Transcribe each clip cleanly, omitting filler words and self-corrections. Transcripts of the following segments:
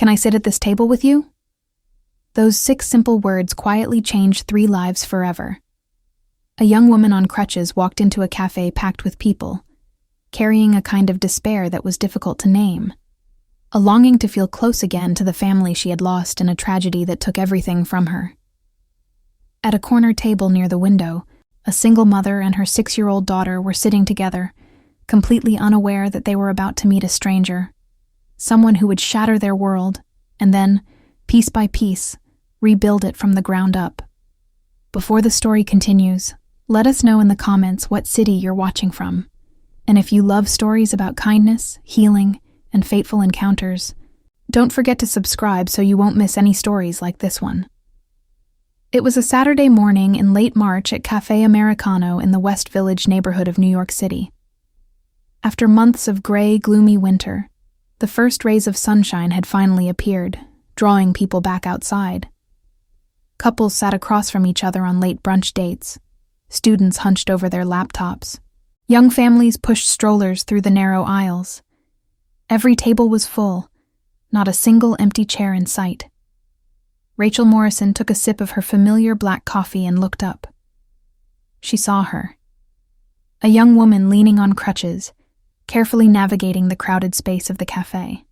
Can I sit at this table with you?" Those 6 simple words quietly changed 3 lives forever. A young woman on crutches walked into a cafe packed with people, carrying a kind of despair that was difficult to name. A longing to feel close again to the family she had lost in a tragedy that took everything from her. At a corner table near the window, a single mother and her 6-year-old daughter were sitting together, completely unaware that they were about to meet a stranger, someone who would shatter their world, and then, piece by piece, rebuild it from the ground up. Before the story continues, let us know in the comments what city you're watching from. And if you love stories about kindness, healing, and fateful encounters, don't forget to subscribe so you won't miss any stories like this one. It was a Saturday morning in late March at Cafe Americano in the West Village neighborhood of New York City. After months of gray, gloomy winter, the first rays of sunshine had finally appeared, drawing people back outside. Couples sat across from each other on late brunch dates. Students hunched over their laptops. Young families pushed strollers through the narrow aisles. Every table was full, not a single empty chair in sight. Rachel Morrison took a sip of her familiar black coffee and looked up. She saw her. A young woman leaning on crutches, carefully navigating the crowded space of the cafe.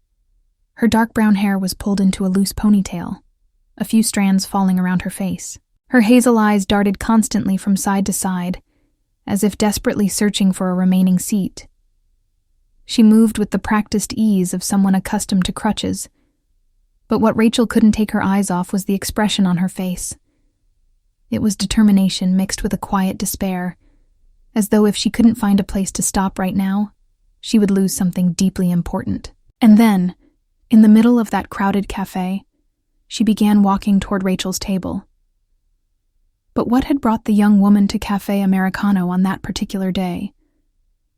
Her dark brown hair was pulled into a loose ponytail, a few strands falling around her face. Her hazel eyes darted constantly from side to side, as if desperately searching for a remaining seat. She moved with the practiced ease of someone accustomed to crutches, but what Rachel couldn't take her eyes off was the expression on her face. It was determination mixed with a quiet despair, as though if she couldn't find a place to stop right now, she would lose something deeply important. And then, in the middle of that crowded cafe, she began walking toward Rachel's table. But what had brought the young woman to Cafe Americano on that particular day?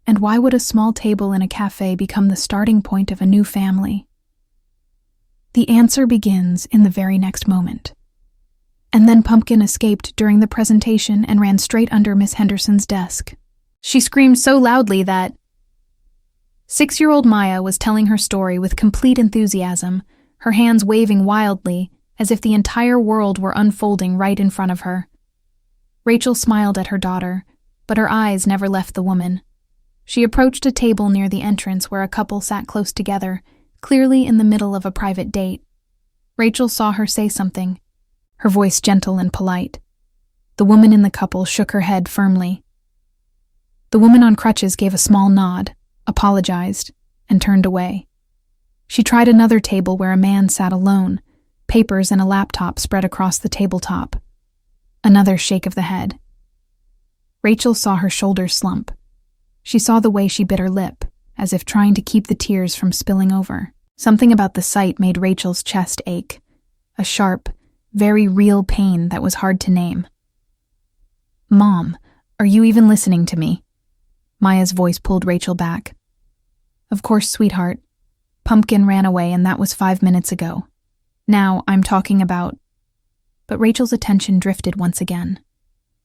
And why would a small table in a cafe become the starting point of a new family? The answer begins in the very next moment. And then Pumpkin escaped during the presentation and ran straight under Miss Henderson's desk. She screamed so loudly that 6-year-old Maya was telling her story with complete enthusiasm, her hands waving wildly as if the entire world were unfolding right in front of her. Rachel smiled at her daughter, but her eyes never left the woman. She approached a table near the entrance where a couple sat close together, clearly in the middle of a private date. Rachel saw her say something, her voice gentle and polite. The woman in the couple shook her head firmly. The woman on crutches gave a small nod, apologized, and turned away. She tried another table where a man sat alone, papers and a laptop spread across the tabletop. Another shake of the head. Rachel saw her shoulders slump. She saw the way she bit her lip, as if trying to keep the tears from spilling over. Something about the sight made Rachel's chest ache, a sharp, very real pain that was hard to name. "Mom, are you even listening to me?" Maya's voice pulled Rachel back. "Of course, sweetheart. Pumpkin ran away and that was 5 minutes ago. Now I'm talking about..." But Rachel's attention drifted once again.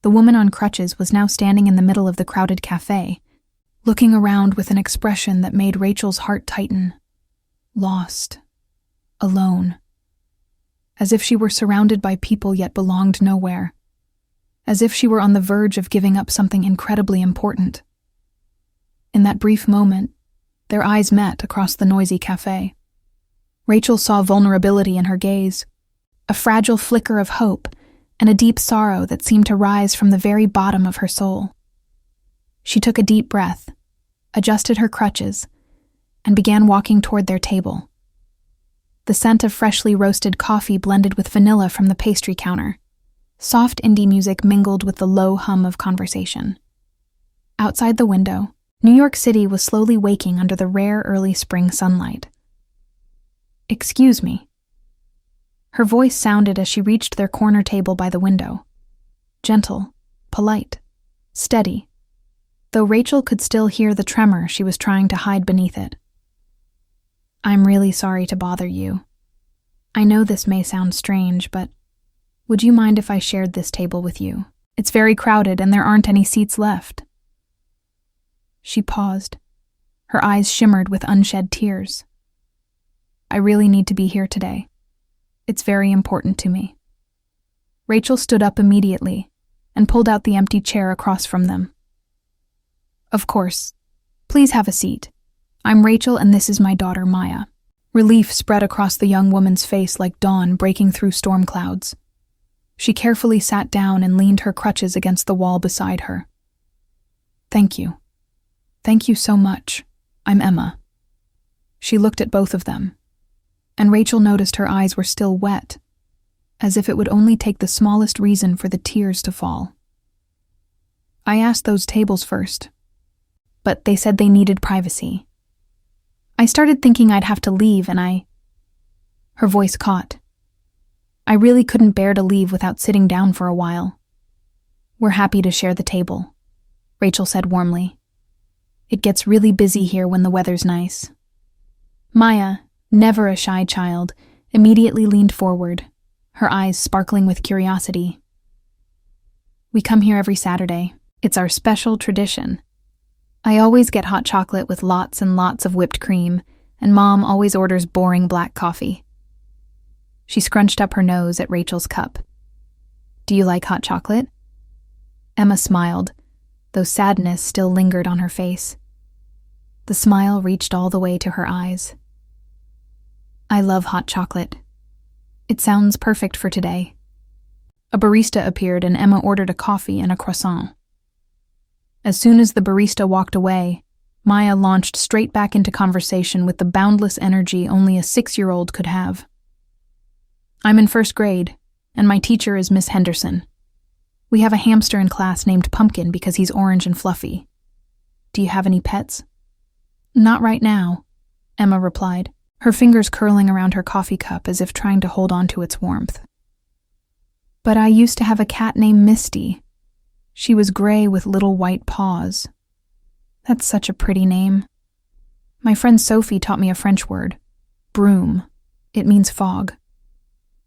The woman on crutches was now standing in the middle of the crowded cafe, looking around with an expression that made Rachel's heart tighten. Lost. Alone. As if she were surrounded by people yet belonged nowhere. As if she were on the verge of giving up something incredibly important. In that brief moment, their eyes met across the noisy cafe. Rachel saw vulnerability in her gaze, a fragile flicker of hope, and a deep sorrow that seemed to rise from the very bottom of her soul. She took a deep breath, adjusted her crutches, and began walking toward their table. The scent of freshly roasted coffee blended with vanilla from the pastry counter. Soft indie music mingled with the low hum of conversation. Outside the window, New York City was slowly waking under the rare early spring sunlight. "Excuse me." Her voice sounded as she reached their corner table by the window. Gentle, polite, steady, though Rachel could still hear the tremor she was trying to hide beneath it. "I'm really sorry to bother you. I know this may sound strange, but would you mind if I shared this table with you? It's very crowded and there aren't any seats left." She paused. Her eyes shimmered with unshed tears. I really need to be here today. It's very important to me." Rachel stood up immediately and pulled out the empty chair across from them. "Of course. Please have a seat. I'm Rachel and this is my daughter Maya." Relief spread across the young woman's face like dawn breaking through storm clouds. She carefully sat down and leaned her crutches against the wall beside her. "Thank you. Thank you so much. I'm Emma." She looked at both of them, and Rachel noticed her eyes were still wet, as if it would only take the smallest reason for the tears to fall. "I asked those tables first, but they said they needed privacy. I started thinking I'd have to leave and Her voice caught. "I really couldn't bear to leave without sitting down for a while." "We're happy to share the table," Rachel said warmly. "It gets really busy here when the weather's nice." Maya, never a shy child, immediately leaned forward, her eyes sparkling with curiosity. "We come here every Saturday. It's our special tradition. I always get hot chocolate with lots and lots of whipped cream, and Mom always orders boring black coffee." She scrunched up her nose at Rachel's cup. "Do you like hot chocolate?" Emma smiled, though sadness still lingered on her face. The smile reached all the way to her eyes. "I love hot chocolate. It sounds perfect for today." A barista appeared and Emma ordered a coffee and a croissant. As soon as the barista walked away, Maya launched straight back into conversation with the boundless energy only a 6-year-old could have. "I'm in 1st grade, and my teacher is Miss Henderson. We have a hamster in class named Pumpkin because he's orange and fluffy. Do you have any pets?" "Not right now," Emma replied, her fingers curling around her coffee cup as if trying to hold on to its warmth. "But I used to have a cat named Misty. She was gray with little white paws. That's such a pretty name. My friend Sophie taught me a French word, broom. It means fog.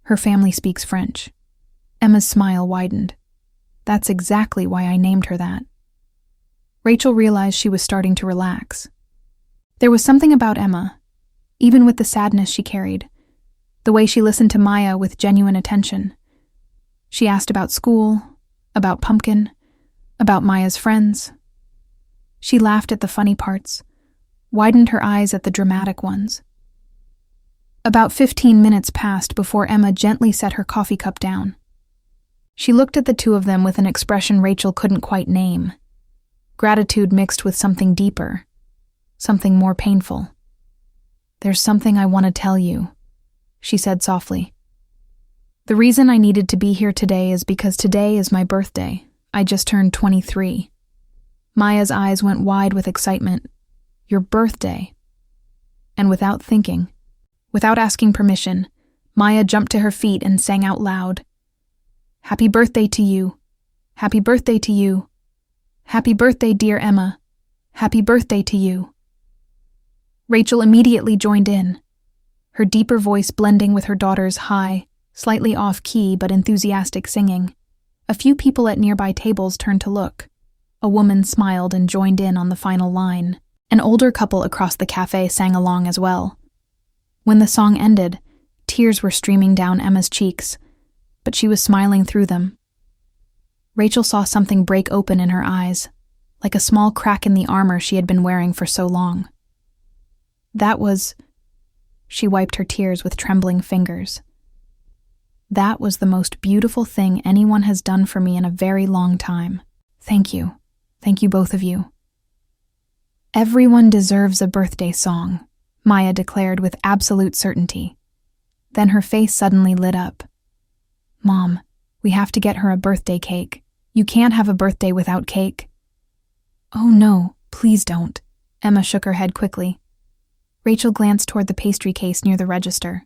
Her family speaks French." Emma's smile widened. "That's exactly why I named her that." Rachel realized she was starting to relax. There was something about Emma, even with the sadness she carried, the way she listened to Maya with genuine attention. She asked about school, about Pumpkin, about Maya's friends. She laughed at the funny parts, widened her eyes at the dramatic ones. About 15 minutes passed before Emma gently set her coffee cup down. She looked at the two of them with an expression Rachel couldn't quite name. Gratitude mixed with something deeper, something more painful. "There's something I want to tell you," she said softly. "The reason I needed to be here today is because today is my birthday. I just turned 23. Maya's eyes went wide with excitement. "Your birthday." And without thinking, without asking permission, Maya jumped to her feet and sang out loud, "Happy birthday to you. Happy birthday to you. Happy birthday, dear Emma. Happy birthday to you." Rachel immediately joined in, her deeper voice blending with her daughter's high, slightly off-key but enthusiastic singing. A few people at nearby tables turned to look. A woman smiled and joined in on the final line. An older couple across the cafe sang along as well. When the song ended, tears were streaming down Emma's cheeks, but she was smiling through them. Rachel saw something break open in her eyes, like a small crack in the armor she had been wearing for so long. That was... She wiped her tears with trembling fingers. "That was the most beautiful thing anyone has done for me in a very long time. Thank you. Thank you both of you." "Everyone deserves a birthday song," Maya declared with absolute certainty. Then her face suddenly lit up. "Mom, we have to get her a birthday cake. You can't have a birthday without cake." "Oh no, please don't." Emma shook her head quickly. Rachel glanced toward the pastry case near the register.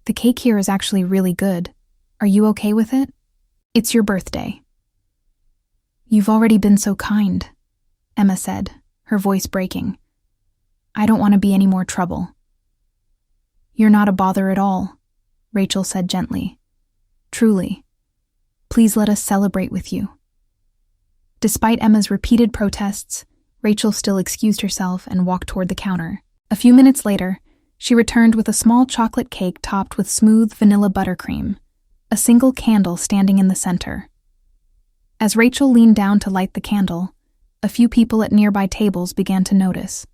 "The cake here is actually really good. Are you okay with it? It's your birthday." "You've already been so kind," Emma said, her voice breaking. "I don't want to be any more trouble." "You're not a bother at all," Rachel said gently. "Truly. Please let us celebrate with you." Despite Emma's repeated protests, Rachel still excused herself and walked toward the counter. A few minutes later, She returned with a small chocolate cake topped with smooth vanilla buttercream, a single candle standing in the center. As Rachel leaned down to light the candle, a few people at nearby tables began to notice.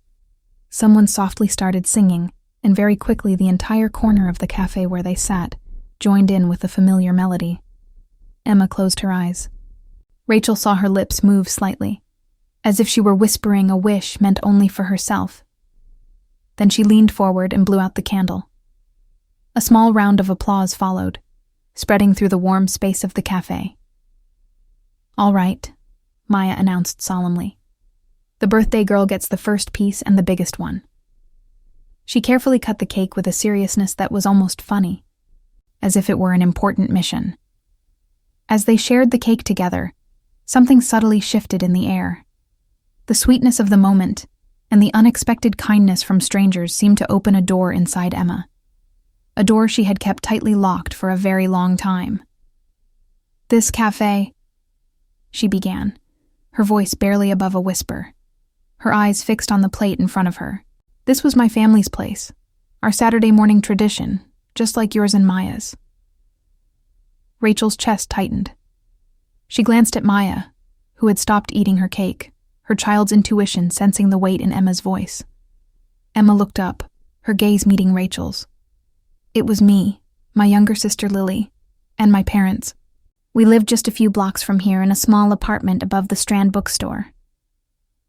Someone softly started singing, and very quickly the entire corner of the cafe where they sat joined in with the familiar melody. Emma closed her eyes. Rachel saw her lips move slightly, as if she were whispering a wish meant only for herself. Then she leaned forward and blew out the candle. A small round of applause followed, spreading through the warm space of the cafe. "All right," Maya announced solemnly. "The birthday girl gets the first piece and the biggest one." She carefully cut the cake with a seriousness that was almost funny, as if it were an important mission. As they shared the cake together, something subtly shifted in the air. The sweetness of the moment and the unexpected kindness from strangers seemed to open a door inside Emma, a door she had kept tightly locked for a very long time. "This cafe," she began, her voice barely above a whisper, her eyes fixed on the plate in front of her. "This was my family's place, our Saturday morning tradition, just like yours and Maya's." Rachel's chest tightened. She glanced at Maya, who had stopped eating her cake, her child's intuition sensing the weight in Emma's voice. Emma looked up, her gaze meeting Rachel's. "It was me, my younger sister Lily, and my parents. We lived just a few blocks from here in a small apartment above the Strand bookstore.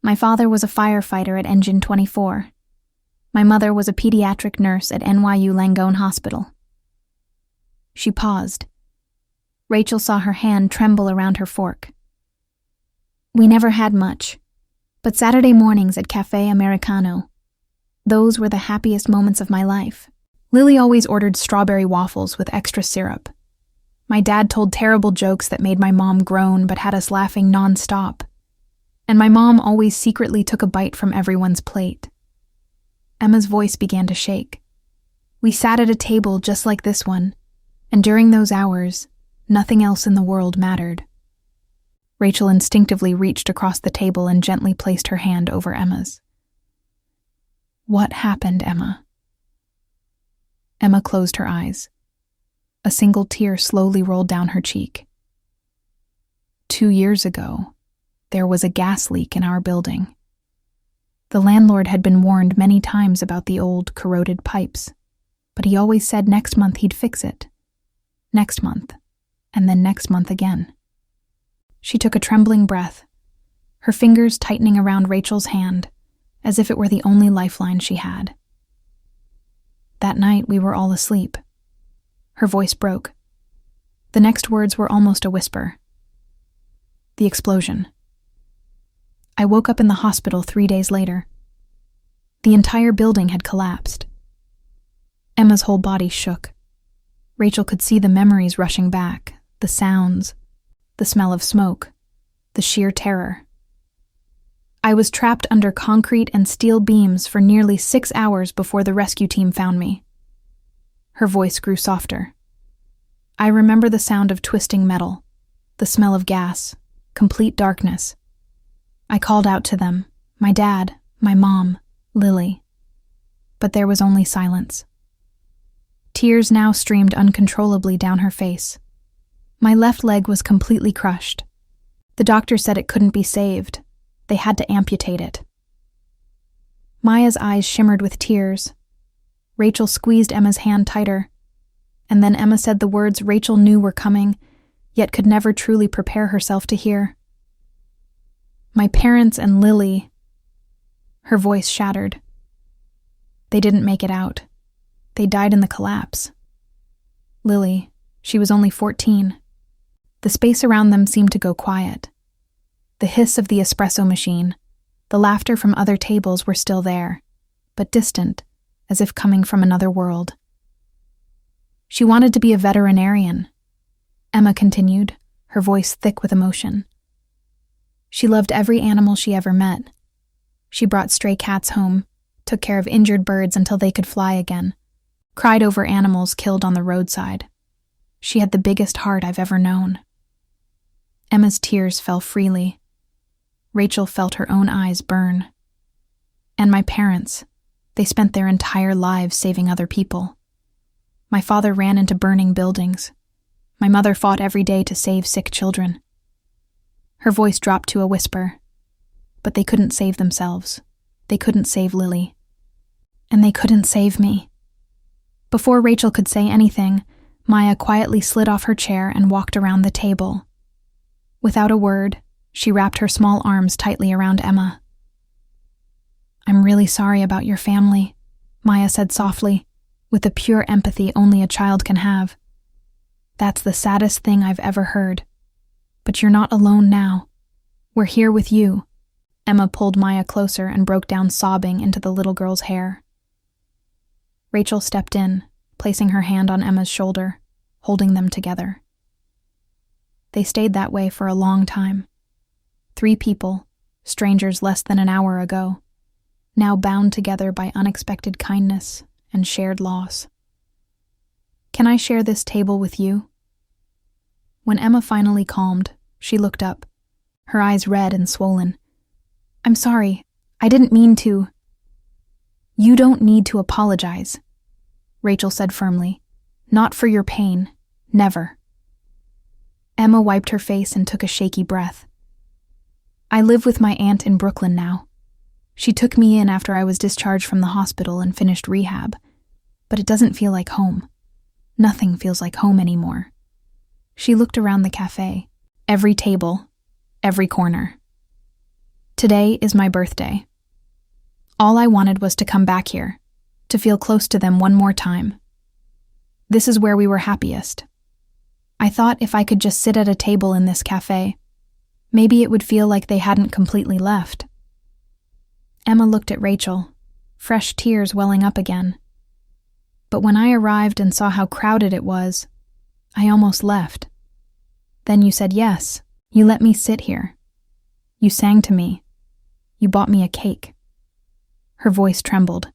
My father was a firefighter at Engine 24. My mother was a pediatric nurse at NYU Langone Hospital." She paused. Rachel saw her hand tremble around her fork. "We never had much, but Saturday mornings at Cafe Americano, those were the happiest moments of my life. Lily always ordered strawberry waffles with extra syrup. My dad told terrible jokes that made my mom groan but had us laughing non-stop. And my mom always secretly took a bite from everyone's plate." Emma's voice began to shake. "We sat at a table just like this one, and during those hours, nothing else in the world mattered." Rachel instinctively reached across the table and gently placed her hand over Emma's. "What happened, Emma?" Emma closed her eyes. A single tear slowly rolled down her cheek. 2 years ago, there was a gas leak in our building. The landlord had been warned many times about the old, corroded pipes, but he always said next month he'd fix it. Next month, and then next month again. She took a trembling breath, her fingers tightening around Rachel's hand, as if it were the only lifeline she had. "That night we were all asleep." Her voice broke. The next words were almost a whisper. "The explosion. I woke up in the hospital 3 days later. The entire building had collapsed." Emma's whole body shook. Rachel could see the memories rushing back, the sounds, the smell of smoke, the sheer terror. "I was trapped under concrete and steel beams for nearly 6 hours before the rescue team found me." Her voice grew softer. "I remember the sound of twisting metal, the smell of gas, complete darkness. I called out to them, my dad, my mom, Lily. But there was only silence." Tears now streamed uncontrollably down her face. "My left leg was completely crushed. The doctor said it couldn't be saved. They had to amputate it." Maya's eyes shimmered with tears. Rachel squeezed Emma's hand tighter, and then Emma said the words Rachel knew were coming, yet could never truly prepare herself to hear. "My parents and Lily." Her voice shattered. "They didn't make it out. They died in the collapse. Lily, she was only 14. The space around them seemed to go quiet. The hiss of the espresso machine, the laughter from other tables were still there, but distant, as if coming from another world. She wanted to be a veterinarian," Emma continued, her voice thick with emotion. "She loved every animal she ever met. She brought stray cats home, took care of injured birds until they could fly again, cried over animals killed on the roadside. She had the biggest heart I've ever known." Emma's tears fell freely. Rachel felt her own eyes burn. "And my parents, They spent their entire lives saving other people. My father ran into burning buildings. My mother fought every day to save sick children. Her voice dropped to a whisper. But they couldn't save themselves. They couldn't save Lily. And they couldn't save me. Before Rachel could say anything, Maya quietly slid off her chair and walked around the table. Without a word, she wrapped her small arms tightly around Emma. "I'm really sorry about your family," Maya said softly, with the pure empathy only a child can have. "That's the saddest thing I've ever heard. But you're not alone now. We're here with you." Emma pulled Maya closer and broke down sobbing into the little girl's hair. Rachel stepped in, placing her hand on Emma's shoulder, holding them together. They stayed that way for a long time. 3 people, strangers less than an hour ago, now bound together by unexpected kindness and shared loss. "Can I share this table with you?" When Emma finally calmed, she looked up, her eyes red and swollen. "I'm sorry. I didn't mean to." "You don't need to apologize," Rachel said firmly. "Not for your pain. Never." Emma wiped her face and took a shaky breath. "I live with my aunt in Brooklyn now. She took me in after I was discharged from the hospital and finished rehab, but it doesn't feel like home. Nothing feels like home anymore." She looked around the cafe, every table, every corner. "Today is my birthday. All I wanted was to come back here, to feel close to them one more time. This is where we were happiest. I thought if I could just sit at a table in this cafe, maybe it would feel like they hadn't completely left." Emma looked at Rachel, fresh tears welling up again. "But when I arrived and saw how crowded it was, I almost left. Then you said yes. You let me sit here. You sang to me. You bought me a cake." Her voice trembled.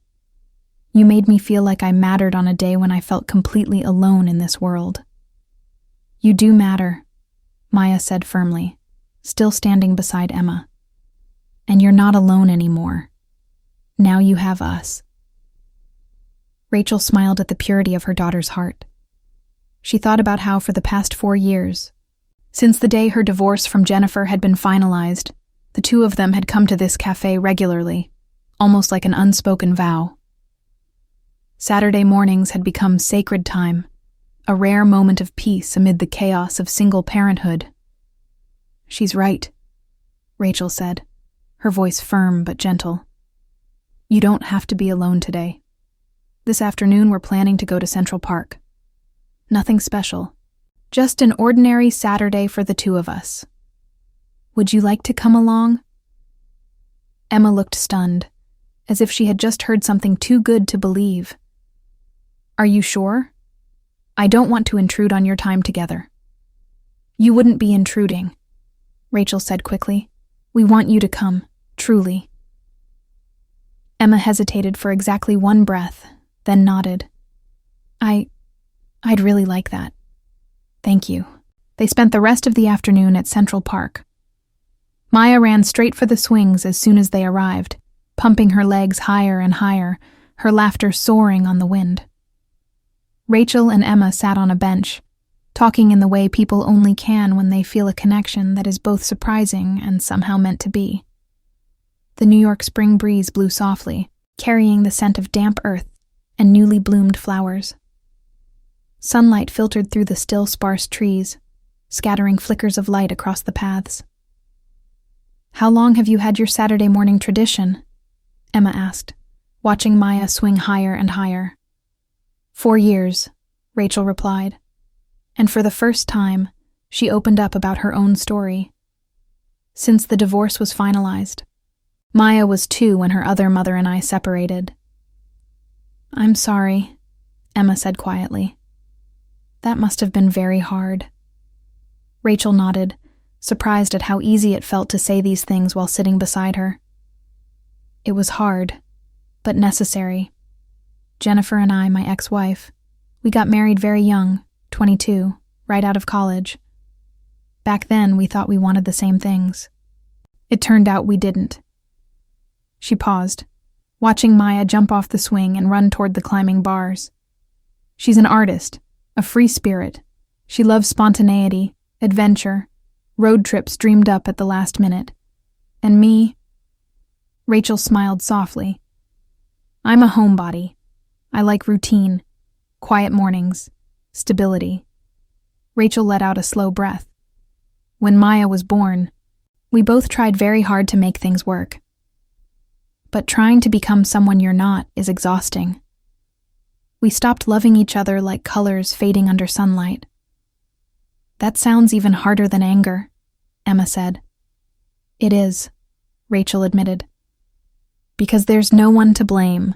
"You made me feel like I mattered on a day when I felt completely alone in this world." "You do matter," Maya said firmly, still standing beside Emma. "And you're not alone anymore. Now you have us." Rachel smiled at the purity of her daughter's heart. She thought about how for the past 4 years, since the day her divorce from Jennifer had been finalized, the two of them had come to this cafe regularly, almost like an unspoken vow. Saturday mornings had become sacred time, a rare moment of peace amid the chaos of single parenthood. "She's right," Rachel said, her voice firm but gentle. "You don't have to be alone today. This afternoon we're planning to go to Central Park. Nothing special, just an ordinary Saturday for the two of us. Would you like to come along?" Emma looked stunned, as if she had just heard something too good to believe. "Are you sure? I don't want to intrude on your time together." "You wouldn't be intruding," Rachel said quickly. "We want you to come, truly." Emma hesitated for exactly 1 breath, then nodded. I'd really like that. Thank you." They spent the rest of the afternoon at Central Park. Maya ran straight for the swings as soon as they arrived, pumping her legs higher and higher, her laughter soaring on the wind. Rachel and Emma sat on a bench, talking in the way people only can when they feel a connection that is both surprising and somehow meant to be. The New York spring breeze blew softly, carrying the scent of damp earth and newly bloomed flowers. Sunlight filtered through the still sparse trees, scattering flickers of light across the paths. "How long have you had your Saturday morning tradition?" Emma asked, watching Maya swing higher and higher. 4 years, Rachel replied, and for the first time, she opened up about her own story. Since the divorce was finalized, Maya was 2 when her other mother and I separated. "I'm sorry," Emma said quietly. "That must have been very hard." Rachel nodded, surprised at how easy it felt to say these things while sitting beside her. "It was hard, but necessary. Jennifer and I, my ex-wife, we got married very young, 22, right out of college. Back then, we thought we wanted the same things. It turned out we didn't." She paused, watching Maya jump off the swing and run toward the climbing bars. She's an artist, a free spirit. She loves spontaneity, adventure, road trips dreamed up at the last minute. And me? Rachel smiled softly. I'm a homebody. I like routine, quiet mornings, stability. Rachel let out a slow breath. When Maya was born, we both tried very hard to make things work. But trying to become someone you're not is exhausting. We stopped loving each other like colors fading under sunlight. That sounds even harder than anger, Emma said. It is, Rachel admitted. Because there's no one to blame,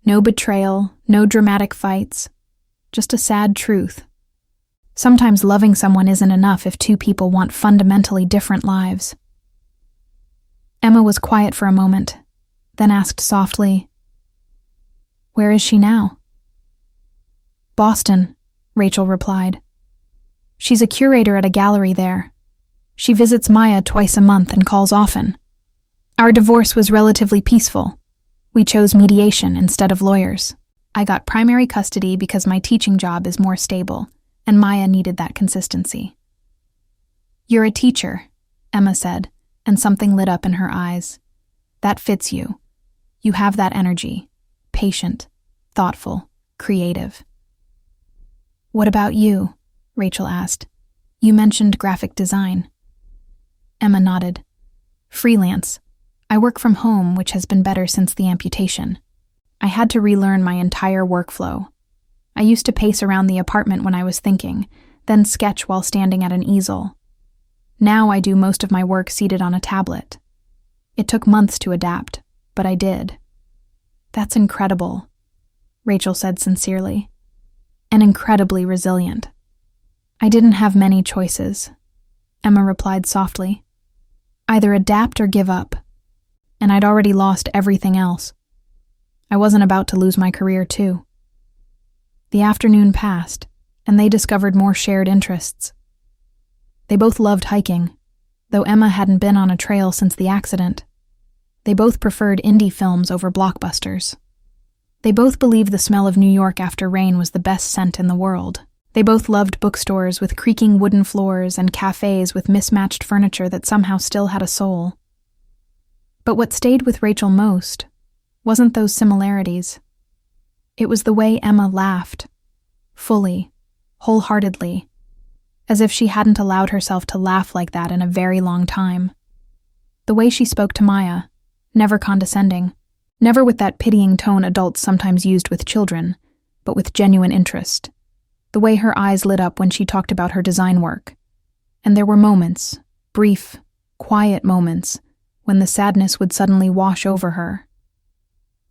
no betrayal, no dramatic fights, just a sad truth. Sometimes loving someone isn't enough if two people want fundamentally different lives. Emma was quiet for a moment, then asked softly, "Where is she now?" "Boston," Rachel replied. "She's a curator at a gallery there. She visits Maya twice a month and calls often. Our divorce was relatively peaceful. We chose mediation instead of lawyers. I got primary custody because my teaching job is more stable, and Maya needed that consistency." "You're a teacher," Emma said, and something lit up in her eyes. "That fits you. You have that energy, patient, thoughtful, creative." "What about you?" Rachel asked. "You mentioned graphic design." Emma nodded. "Freelance. I work from home, which has been better since the amputation. I had to relearn my entire workflow. I used to pace around the apartment when I was thinking, then sketch while standing at an easel. Now I do most of my work seated on a tablet. It took months to adapt, but I did." "That's incredible," Rachel said sincerely, "and incredibly resilient." "I didn't have many choices," Emma replied softly. "Either adapt or give up, and I'd already lost everything else. I wasn't about to lose my career too." The afternoon passed, and they discovered more shared interests. They both loved hiking, though Emma hadn't been on a trail since the accident. They both preferred indie films over blockbusters. They both believed the smell of New York after rain was the best scent in the world. They both loved bookstores with creaking wooden floors and cafes with mismatched furniture that somehow still had a soul. But what stayed with Rachel most wasn't those similarities. It was the way Emma laughed, fully, wholeheartedly, as if she hadn't allowed herself to laugh like that in a very long time. The way she spoke to Maya, never condescending, never with that pitying tone adults sometimes used with children, but with genuine interest. The way her eyes lit up when she talked about her design work. And there were moments, brief, quiet moments, when the sadness would suddenly wash over her.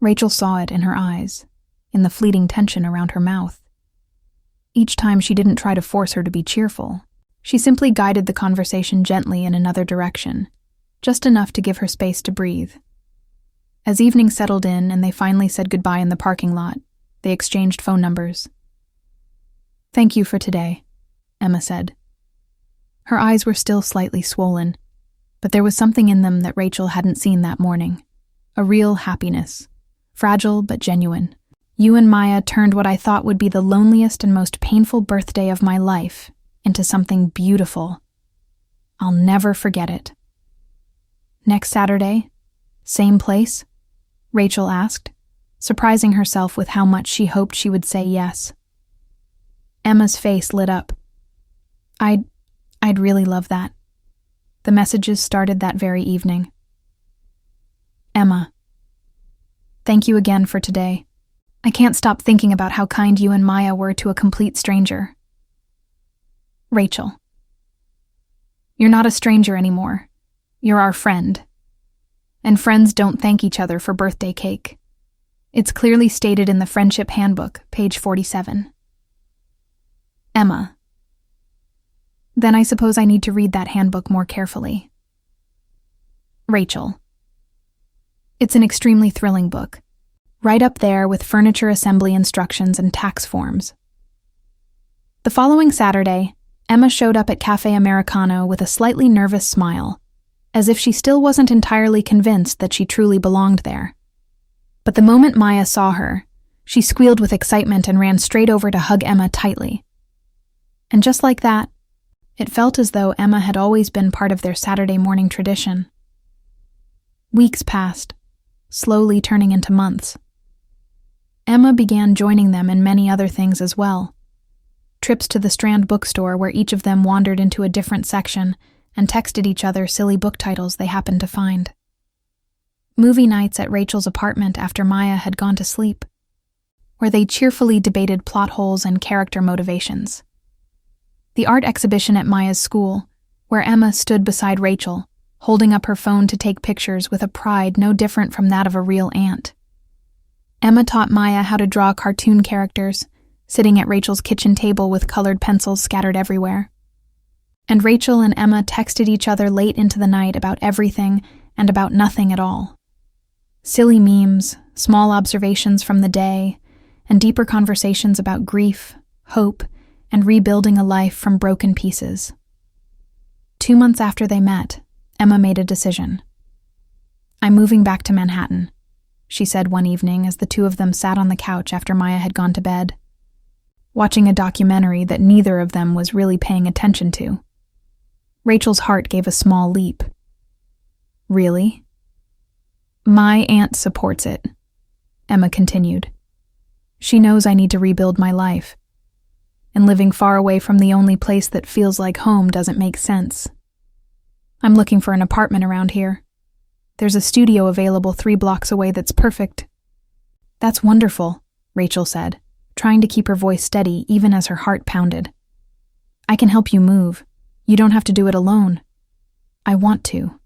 Rachel saw it in her eyes, in the fleeting tension around her mouth. Each time she didn't try to force her to be cheerful. She simply guided the conversation gently in another direction, just enough to give her space to breathe. As evening settled in and they finally said goodbye in the parking lot, they exchanged phone numbers. "Thank you for today," Emma said. Her eyes were still slightly swollen, but there was something in them that Rachel hadn't seen that morning. A real happiness, fragile but genuine. "You and Maya turned what I thought would be the loneliest and most painful birthday of my life into something beautiful. I'll never forget it." "Next Saturday? Same place?" Rachel asked, surprising herself with how much she hoped she would say yes. Emma's face lit up. I'd really love that." The messages started that very evening. "Emma, thank you again for today. I can't stop thinking about how kind you and Maya were to a complete stranger." Rachel, "You're not a stranger anymore. You're our friend. And friends don't thank each other for birthday cake. It's clearly stated in the Friendship Handbook, page 47. Emma, then I suppose I need to read that handbook more carefully. Rachel, it's an extremely thrilling book, right up there with furniture assembly instructions and tax forms. The following Saturday, Emma showed up at Cafe Americano with a slightly nervous smile, as if she still wasn't entirely convinced that she truly belonged there. But the moment Maya saw her, she squealed with excitement and ran straight over to hug Emma tightly. And just like that, it felt as though Emma had always been part of their Saturday morning tradition. Weeks passed, slowly turning into months. Emma began joining them in many other things as well. Trips to the Strand bookstore where each of them wandered into a different section and texted each other silly book titles they happened to find. Movie nights at Rachel's apartment after Maya had gone to sleep, where they cheerfully debated plot holes and character motivations. The art exhibition at Maya's school, where Emma stood beside Rachel, holding up her phone to take pictures with a pride no different from that of a real aunt. Emma taught Maya how to draw cartoon characters, sitting at Rachel's kitchen table with colored pencils scattered everywhere. And Rachel and Emma texted each other late into the night about everything and about nothing at all. Silly memes, small observations from the day, and deeper conversations about grief, hope, and rebuilding a life from broken pieces. 2 months after they met, Emma made a decision. "I'm moving back to Manhattan," she said one evening as the two of them sat on the couch after Maya had gone to bed, watching a documentary that neither of them was really paying attention to. Rachel's heart gave a small leap. "Really?" "My aunt supports it," Emma continued. "She knows I need to rebuild my life, and living far away from the only place that feels like home doesn't make sense. I'm looking for an apartment around here. There's a studio available 3 blocks away that's perfect." "That's wonderful," Rachel said, trying to keep her voice steady even as her heart pounded. "I can help you move. You don't have to do it alone." "I want to."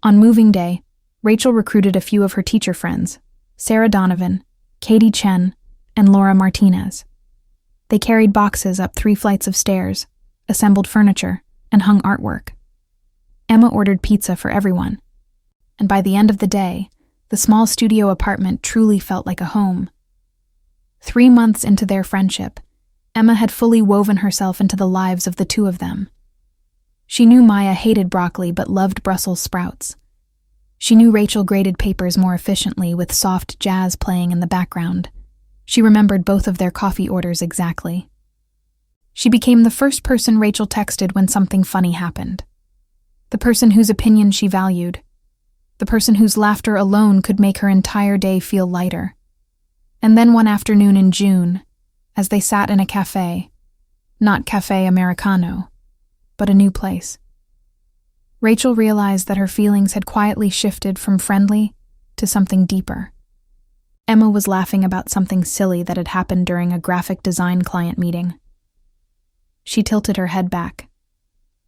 On moving day, Rachel recruited a few of her teacher friends, Sarah Donovan, Katie Chen, and Laura Martinez. They carried boxes up 3 flights of stairs, assembled furniture, and hung artwork. Emma ordered pizza for everyone, and by the end of the day, the small studio apartment truly felt like a home. 3 months into their friendship, Emma had fully woven herself into the lives of the two of them. She knew Maya hated broccoli but loved Brussels sprouts. She knew Rachel graded papers more efficiently with soft jazz playing in the background. She remembered both of their coffee orders exactly. She became the first person Rachel texted when something funny happened. The person whose opinion she valued. The person whose laughter alone could make her entire day feel lighter. And then one afternoon in June, as they sat in a cafe, not Cafe Americano, but a new place, Rachel realized that her feelings had quietly shifted from friendly to something deeper. Emma was laughing about something silly that had happened during a graphic design client meeting. She tilted her head back,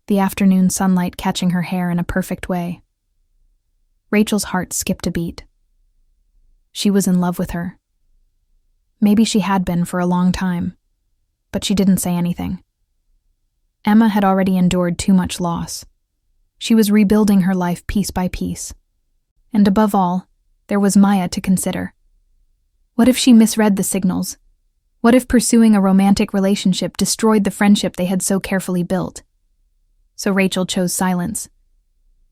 the afternoon sunlight catching her hair in a perfect way. Rachel's heart skipped a beat. She was in love with her. Maybe she had been for a long time, but she didn't say anything. Emma had already endured too much loss. She was rebuilding her life piece by piece. And above all, there was Maya to consider. What if she misread the signals? What if pursuing a romantic relationship destroyed the friendship they had so carefully built? So Rachel chose silence.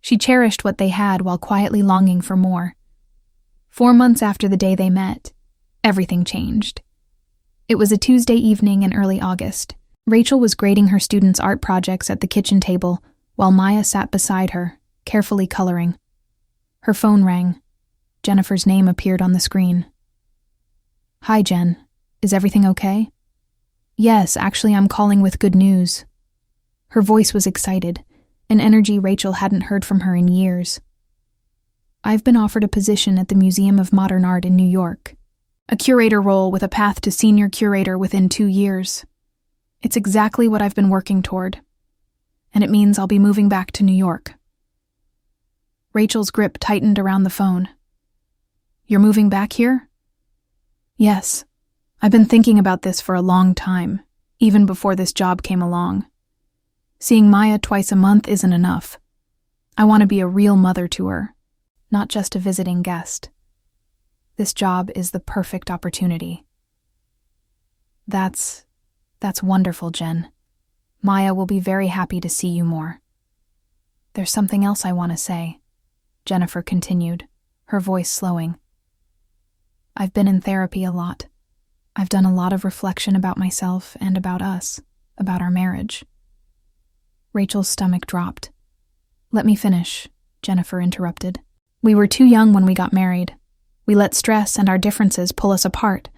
She cherished what they had while quietly longing for more. 4 months after the day they met, everything changed. It was a Tuesday evening in early August. Rachel was grading her students' art projects at the kitchen table while Maya sat beside her, carefully coloring. Her phone rang. Jennifer's name appeared on the screen. "Hi, Jen. Is everything okay?" "Yes, actually I'm calling with good news." Her voice was excited, an energy Rachel hadn't heard from her in years. "I've been offered a position at the Museum of Modern Art in New York. A curator role with a path to senior curator within 2 years. It's exactly what I've been working toward. And it means I'll be moving back to New York." Rachel's grip tightened around the phone. "You're moving back here?" "Yes. I've been thinking about this for a long time, even before this job came along. Seeing Maya twice a month isn't enough. I want to be a real mother to her, not just a visiting guest. This job is the perfect opportunity." That's wonderful, Jen. Maya will be very happy to see you more." "There's something else I want to say," Jennifer continued, her voice slowing. I've been in therapy a lot. I've done a lot of reflection about myself and about us, about our marriage. Rachel's stomach dropped. Let me finish, Jennifer interrupted. We were too young when we got married. We let stress and our differences pull us apart.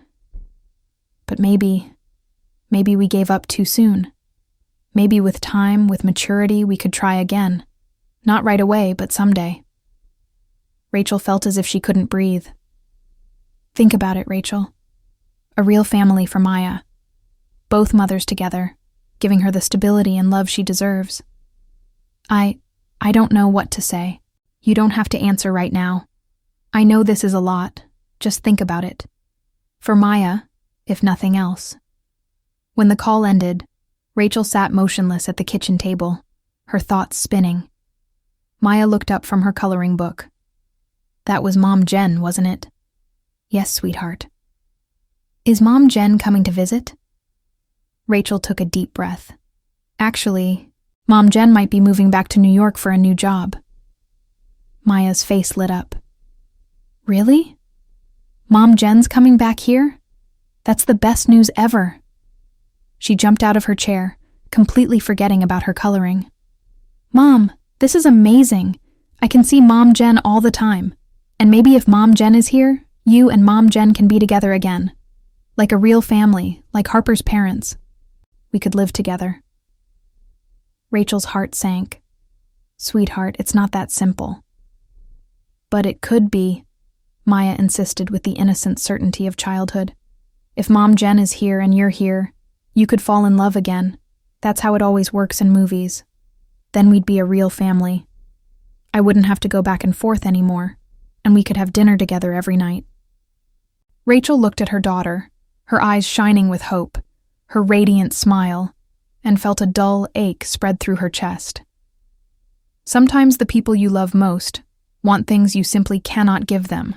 But maybe we gave up too soon. Maybe with time, with maturity, we could try again. Not right away, but someday. Rachel felt as if she couldn't breathe. Think about it, Rachel. A real family for Maya. Both mothers together, giving her the stability and love she deserves. I don't know what to say. You don't have to answer right now. I know this is a lot. Just think about it. For Maya, if nothing else. When the call ended, Rachel sat motionless at the kitchen table, her thoughts spinning. Maya looked up from her coloring book. That was Mom Jen, wasn't it? Yes, sweetheart. Is Mom Jen coming to visit? Rachel took a deep breath. Actually, Mom Jen might be moving back to New York for a new job. Maya's face lit up. Really? Mom Jen's coming back here? That's the best news ever. She jumped out of her chair, completely forgetting about her coloring. Mom, this is amazing. I can see Mom Jen all the time. And maybe if Mom Jen is here, you and Mom Jen can be together again. Like a real family, like Harper's parents. We could live together. Rachel's heart sank. Sweetheart, it's not that simple. But it could be, Maya insisted with the innocent certainty of childhood. If Mom Jen is here and you're here, you could fall in love again. That's how it always works in movies. Then we'd be a real family. I wouldn't have to go back and forth anymore, and we could have dinner together every night. Rachel looked at her daughter, her eyes shining with hope, her radiant smile, and felt a dull ache spread through her chest. Sometimes the people you love most want things you simply cannot give them.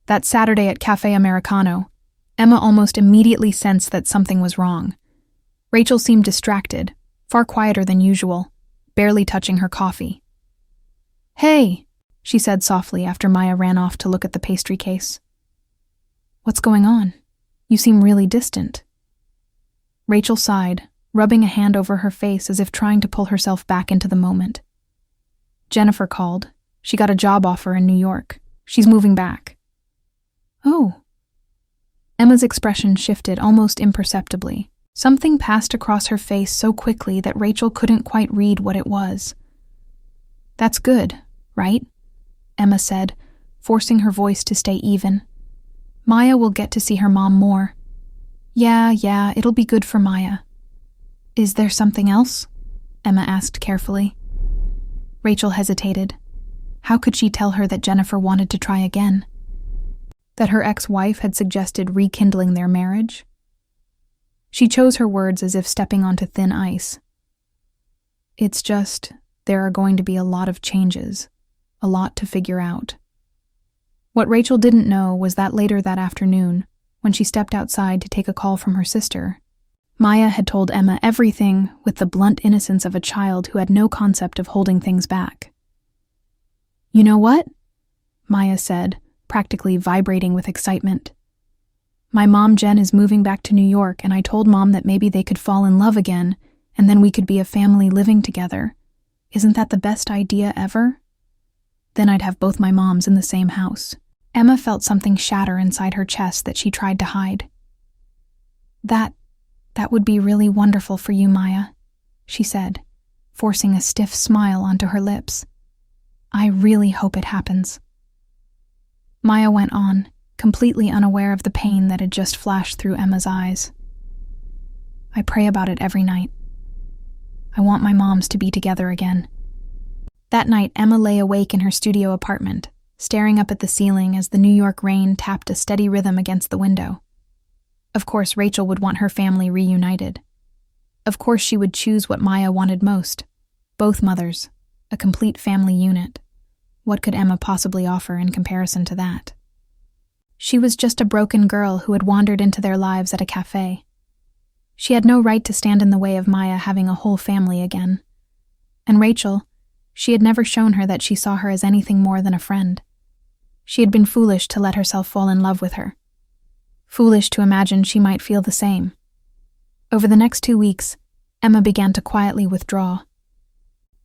That Saturday at Cafe Americano, Emma almost immediately sensed that something was wrong. Rachel seemed distracted, far quieter than usual, barely touching her coffee. Hey, she said softly after Maya ran off to look at the pastry case. What's going on? You seem really distant. Rachel sighed, rubbing a hand over her face as if trying to pull herself back into the moment. Jennifer called. She got a job offer in New York. She's moving back. Oh. Emma's expression shifted almost imperceptibly. Something passed across her face so quickly that Rachel couldn't quite read what it was. That's good, right? Emma said, forcing her voice to stay even. Maya will get to see her mom more. Yeah, it'll be good for Maya. Is there something else? Emma asked carefully. Rachel hesitated. How could she tell her that Jennifer wanted to try again? That her ex-wife had suggested rekindling their marriage? She chose her words as if stepping onto thin ice. It's just, there are going to be a lot of changes, a lot to figure out. What Rachel didn't know was that later that afternoon, when she stepped outside to take a call from her sister, Maya had told Emma everything with the blunt innocence of a child who had no concept of holding things back. You know what? Maya said, practically vibrating with excitement. My mom Jen is moving back to New York, and I told Mom that maybe they could fall in love again, and then we could be a family living together. Isn't that the best idea ever? Then I'd have both my moms in the same house. Emma felt something shatter inside her chest that she tried to hide. That would be really wonderful for you, Maya, she said, forcing a stiff smile onto her lips. I really hope it happens. Maya went on, completely unaware of the pain that had just flashed through Emma's eyes. I pray about it every night. I want my moms to be together again. That night, Emma lay awake in her studio apartment, staring up at the ceiling as the New York rain tapped a steady rhythm against the window. Of course, Rachel would want her family reunited. Of course, she would choose what Maya wanted most. Both mothers, a complete family unit. What could Emma possibly offer in comparison to that? She was just a broken girl who had wandered into their lives at a cafe. She had no right to stand in the way of Maya having a whole family again. And Rachel, she had never shown her that she saw her as anything more than a friend. She had been foolish to let herself fall in love with her. Foolish to imagine she might feel the same. Over the next 2 weeks, Emma began to quietly withdraw.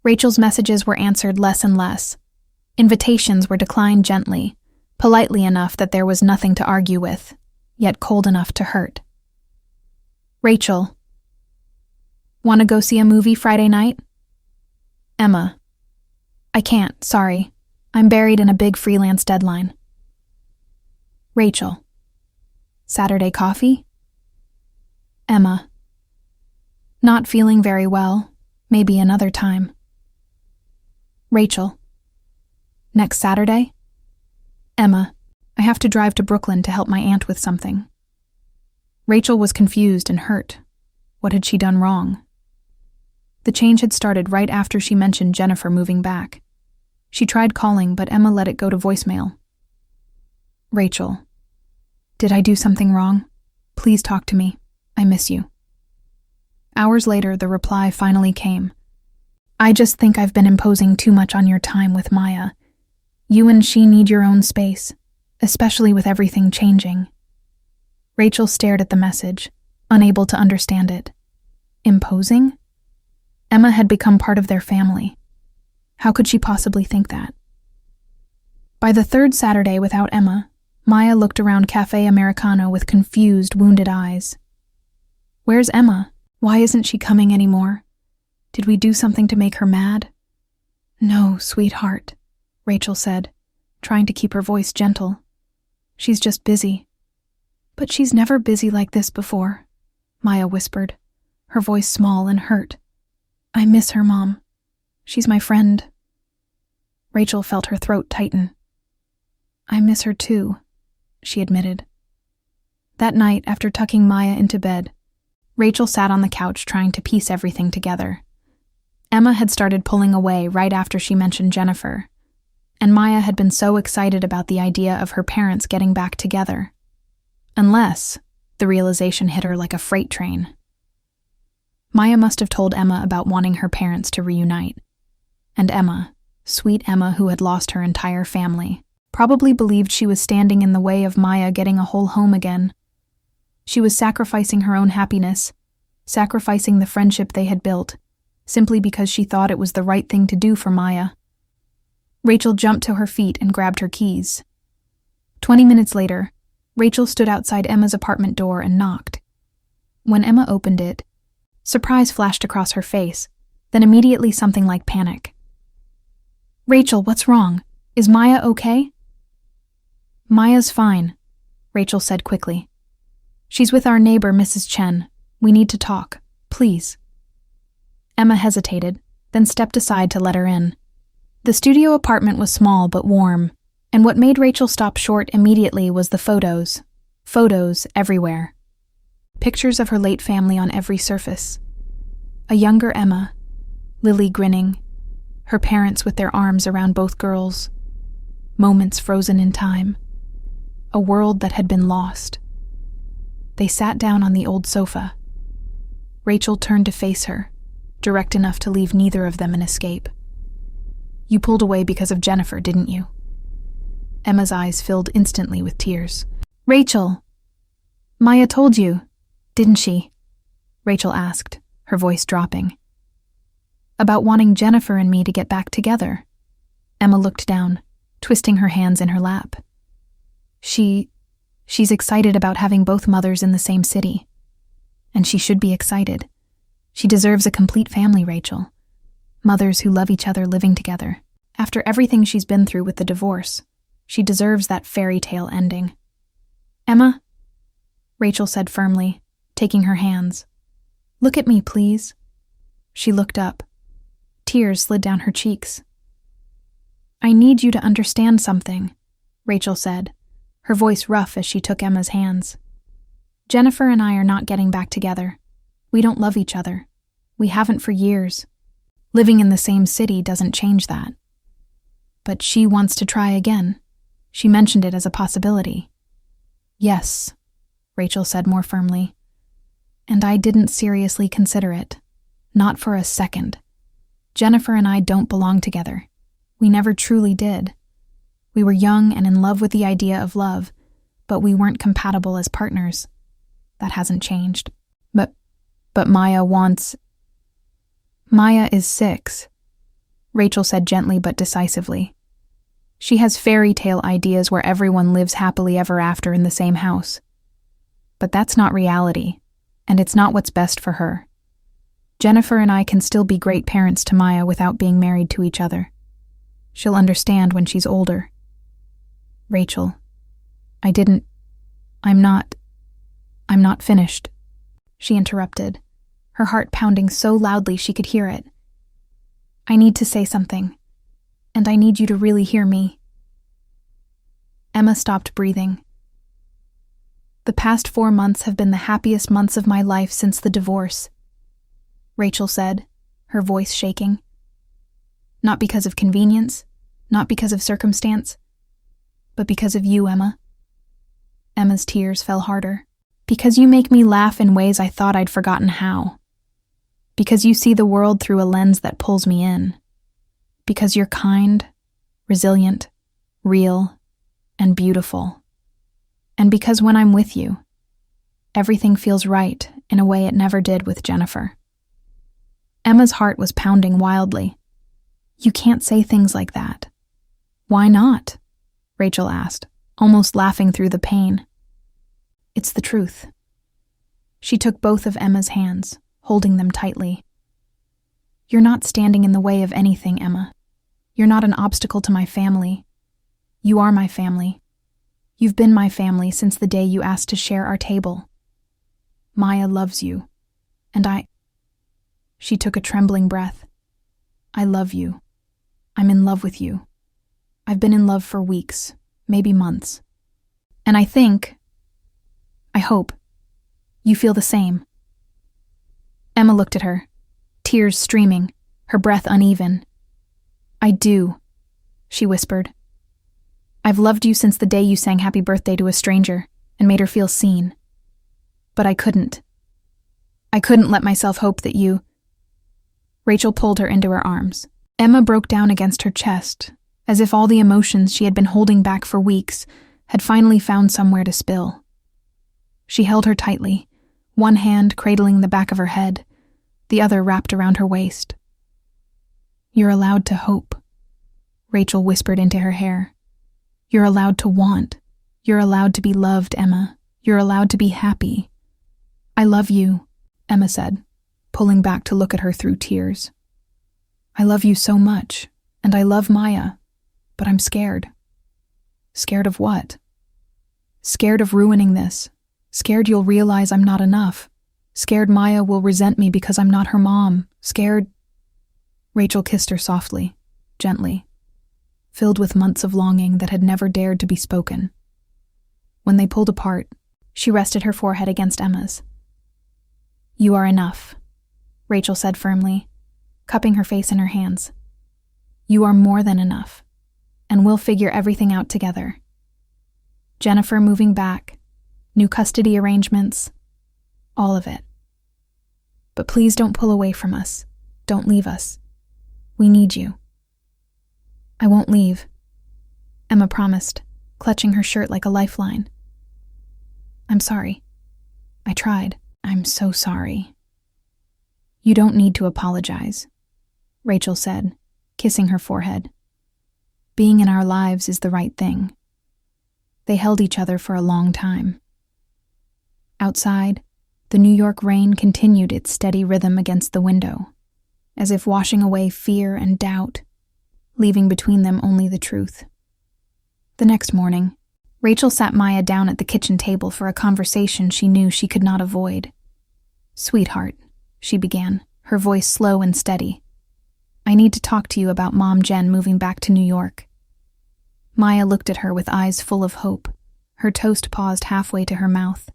Rachel's messages were answered less and less. Invitations were declined gently, politely enough that there was nothing to argue with, yet cold enough to hurt. Rachel. Want to go see a movie Friday night? Emma. I can't, sorry. I'm buried in a big freelance deadline. Rachel. Saturday coffee? Emma. Not feeling very well. Maybe another time. Rachel. Next Saturday? Emma. I have to drive to Brooklyn to help my aunt with something. Rachel was confused and hurt. What had she done wrong? The change had started right after she mentioned Jennifer moving back. She tried calling, but Emma let it go to voicemail. Rachel. Did I do something wrong? Please talk to me. I miss you. Hours later, the reply finally came. I just think I've been imposing too much on your time with Maya. You and she need your own space, especially with everything changing. Rachel stared at the message, unable to understand it. Imposing? Emma had become part of their family. How could she possibly think that? By the third Saturday without Emma, Maya looked around Cafe Americano with confused, wounded eyes. Where's Emma? Why isn't she coming anymore? Did we do something to make her mad? No, sweetheart, Rachel said, trying to keep her voice gentle. She's just busy. But she's never busy like this before, Maya whispered, her voice small and hurt. I miss her, Mom. She's my friend. Rachel felt her throat tighten. I miss her too, she admitted. That night, after tucking Maya into bed, Rachel sat on the couch trying to piece everything together. Emma had started pulling away right after she mentioned Jennifer, and Maya had been so excited about the idea of her parents getting back together. Unless the realization hit her like a freight train. Maya must have told Emma about wanting her parents to reunite. And Emma, sweet Emma who had lost her entire family, probably believed she was standing in the way of Maya getting a whole home again. She was sacrificing her own happiness, sacrificing the friendship they had built, simply because she thought it was the right thing to do for Maya. Rachel jumped to her feet and grabbed her keys. 20 minutes later, Rachel stood outside Emma's apartment door and knocked. When Emma opened it, surprise flashed across her face, then immediately something like panic. Rachel, what's wrong? Is Maya okay? Maya's fine, Rachel said quickly. She's with our neighbor, Mrs. Chen. We need to talk, please. Emma hesitated, then stepped aside to let her in. The studio apartment was small but warm, and what made Rachel stop short immediately was the photos. Photos everywhere. Pictures of her late family on every surface. A younger Emma, Lily grinning, her parents with their arms around both girls. Moments frozen in time. A world that had been lost. They sat down on the old sofa. Rachel turned to face her, direct enough to leave neither of them an escape. You pulled away because of Jennifer, didn't you? Emma's eyes filled instantly with tears. Rachel! Maya told you, didn't she? Rachel asked, her voice dropping. About wanting Jennifer and me to get back together. Emma looked down, twisting her hands in her lap. She's excited about having both mothers in the same city. And she should be excited. She deserves a complete family, Rachel. Mothers who love each other living together. After everything she's been through with the divorce, she deserves that fairy tale ending. Emma, Rachel said firmly, taking her hands. Look at me, please. She looked up. Tears slid down her cheeks. I need you to understand something, Rachel said, her voice rough as she took Emma's hands. Jennifer and I are not getting back together. We don't love each other. We haven't for years. Living in the same city doesn't change that. But she wants to try again. She mentioned it as a possibility. Yes, Rachel said more firmly. And I didn't seriously consider it. Not for a second. Jennifer and I don't belong together. We never truly did. We were young and in love with the idea of love, but we weren't compatible as partners. That hasn't changed. But Maya wants... Maya is 6, Rachel said gently but decisively. She has fairy tale ideas where everyone lives happily ever after in the same house. But that's not reality, and it's not what's best for her. Jennifer and I can still be great parents to Maya without being married to each other. She'll understand when she's older. Rachel, I'm not finished, she interrupted, her heart pounding so loudly she could hear it. I need to say something, and I need you to really hear me. Emma stopped breathing. The past 4 months have been the happiest months of my life since the divorce, Rachel said, her voice shaking. Not because of convenience, not because of circumstance, but because of you, Emma. Emma's tears fell harder. Because you make me laugh in ways I thought I'd forgotten how. Because you see the world through a lens that pulls me in. Because you're kind, resilient, real, and beautiful. And because when I'm with you, everything feels right in a way it never did with Jennifer. Emma's heart was pounding wildly. You can't say things like that. Why not? Rachel asked, almost laughing through the pain. It's the truth. She took both of Emma's hands, holding them tightly. You're not standing in the way of anything, Emma. You're not an obstacle to my family. You are my family. You've been my family since the day you asked to share our table. Maya loves you, and She took a trembling breath. I love you. I'm in love with you. I've been in love for weeks, maybe months. And I hope, you feel the same. Emma looked at her, tears streaming, her breath uneven. I do, she whispered. I've loved you since the day you sang happy birthday to a stranger and made her feel seen. But I couldn't. I couldn't let myself hope that you... Rachel pulled her into her arms. Emma broke down against her chest, as if all the emotions she had been holding back for weeks had finally found somewhere to spill. She held her tightly, one hand cradling the back of her head, the other wrapped around her waist. You're allowed to hope, Rachel whispered into her hair. You're allowed to want. You're allowed to be loved, Emma. You're allowed to be happy. I love you, Emma said, pulling back to look at her through tears. I love you so much, and I love Maya, but I'm scared. Scared of what? Scared of ruining this. Scared you'll realize I'm not enough. Scared Maya will resent me because I'm not her mom. Scared... Rachel kissed her softly, gently, filled with months of longing that had never dared to be spoken. When they pulled apart, she rested her forehead against Emma's. You are enough, Rachel said firmly, cupping her face in her hands. You are more than enough, and we'll figure everything out together. Jennifer moving back, new custody arrangements, all of it. But please don't pull away from us. Don't leave us. We need you. I won't leave, Emma promised, clutching her shirt like a lifeline. I'm sorry. I tried. I'm so sorry. You don't need to apologize, Rachel said, kissing her forehead. Being in our lives is the right thing. They held each other for a long time. Outside, the New York rain continued its steady rhythm against the window, as if washing away fear and doubt, leaving between them only the truth. The next morning, Rachel sat Maya down at the kitchen table for a conversation she knew she could not avoid. Sweetheart, she began, her voice slow and steady. I need to talk to you about Mom Jen moving back to New York. Maya looked at her with eyes full of hope. Her toast paused halfway to her mouth.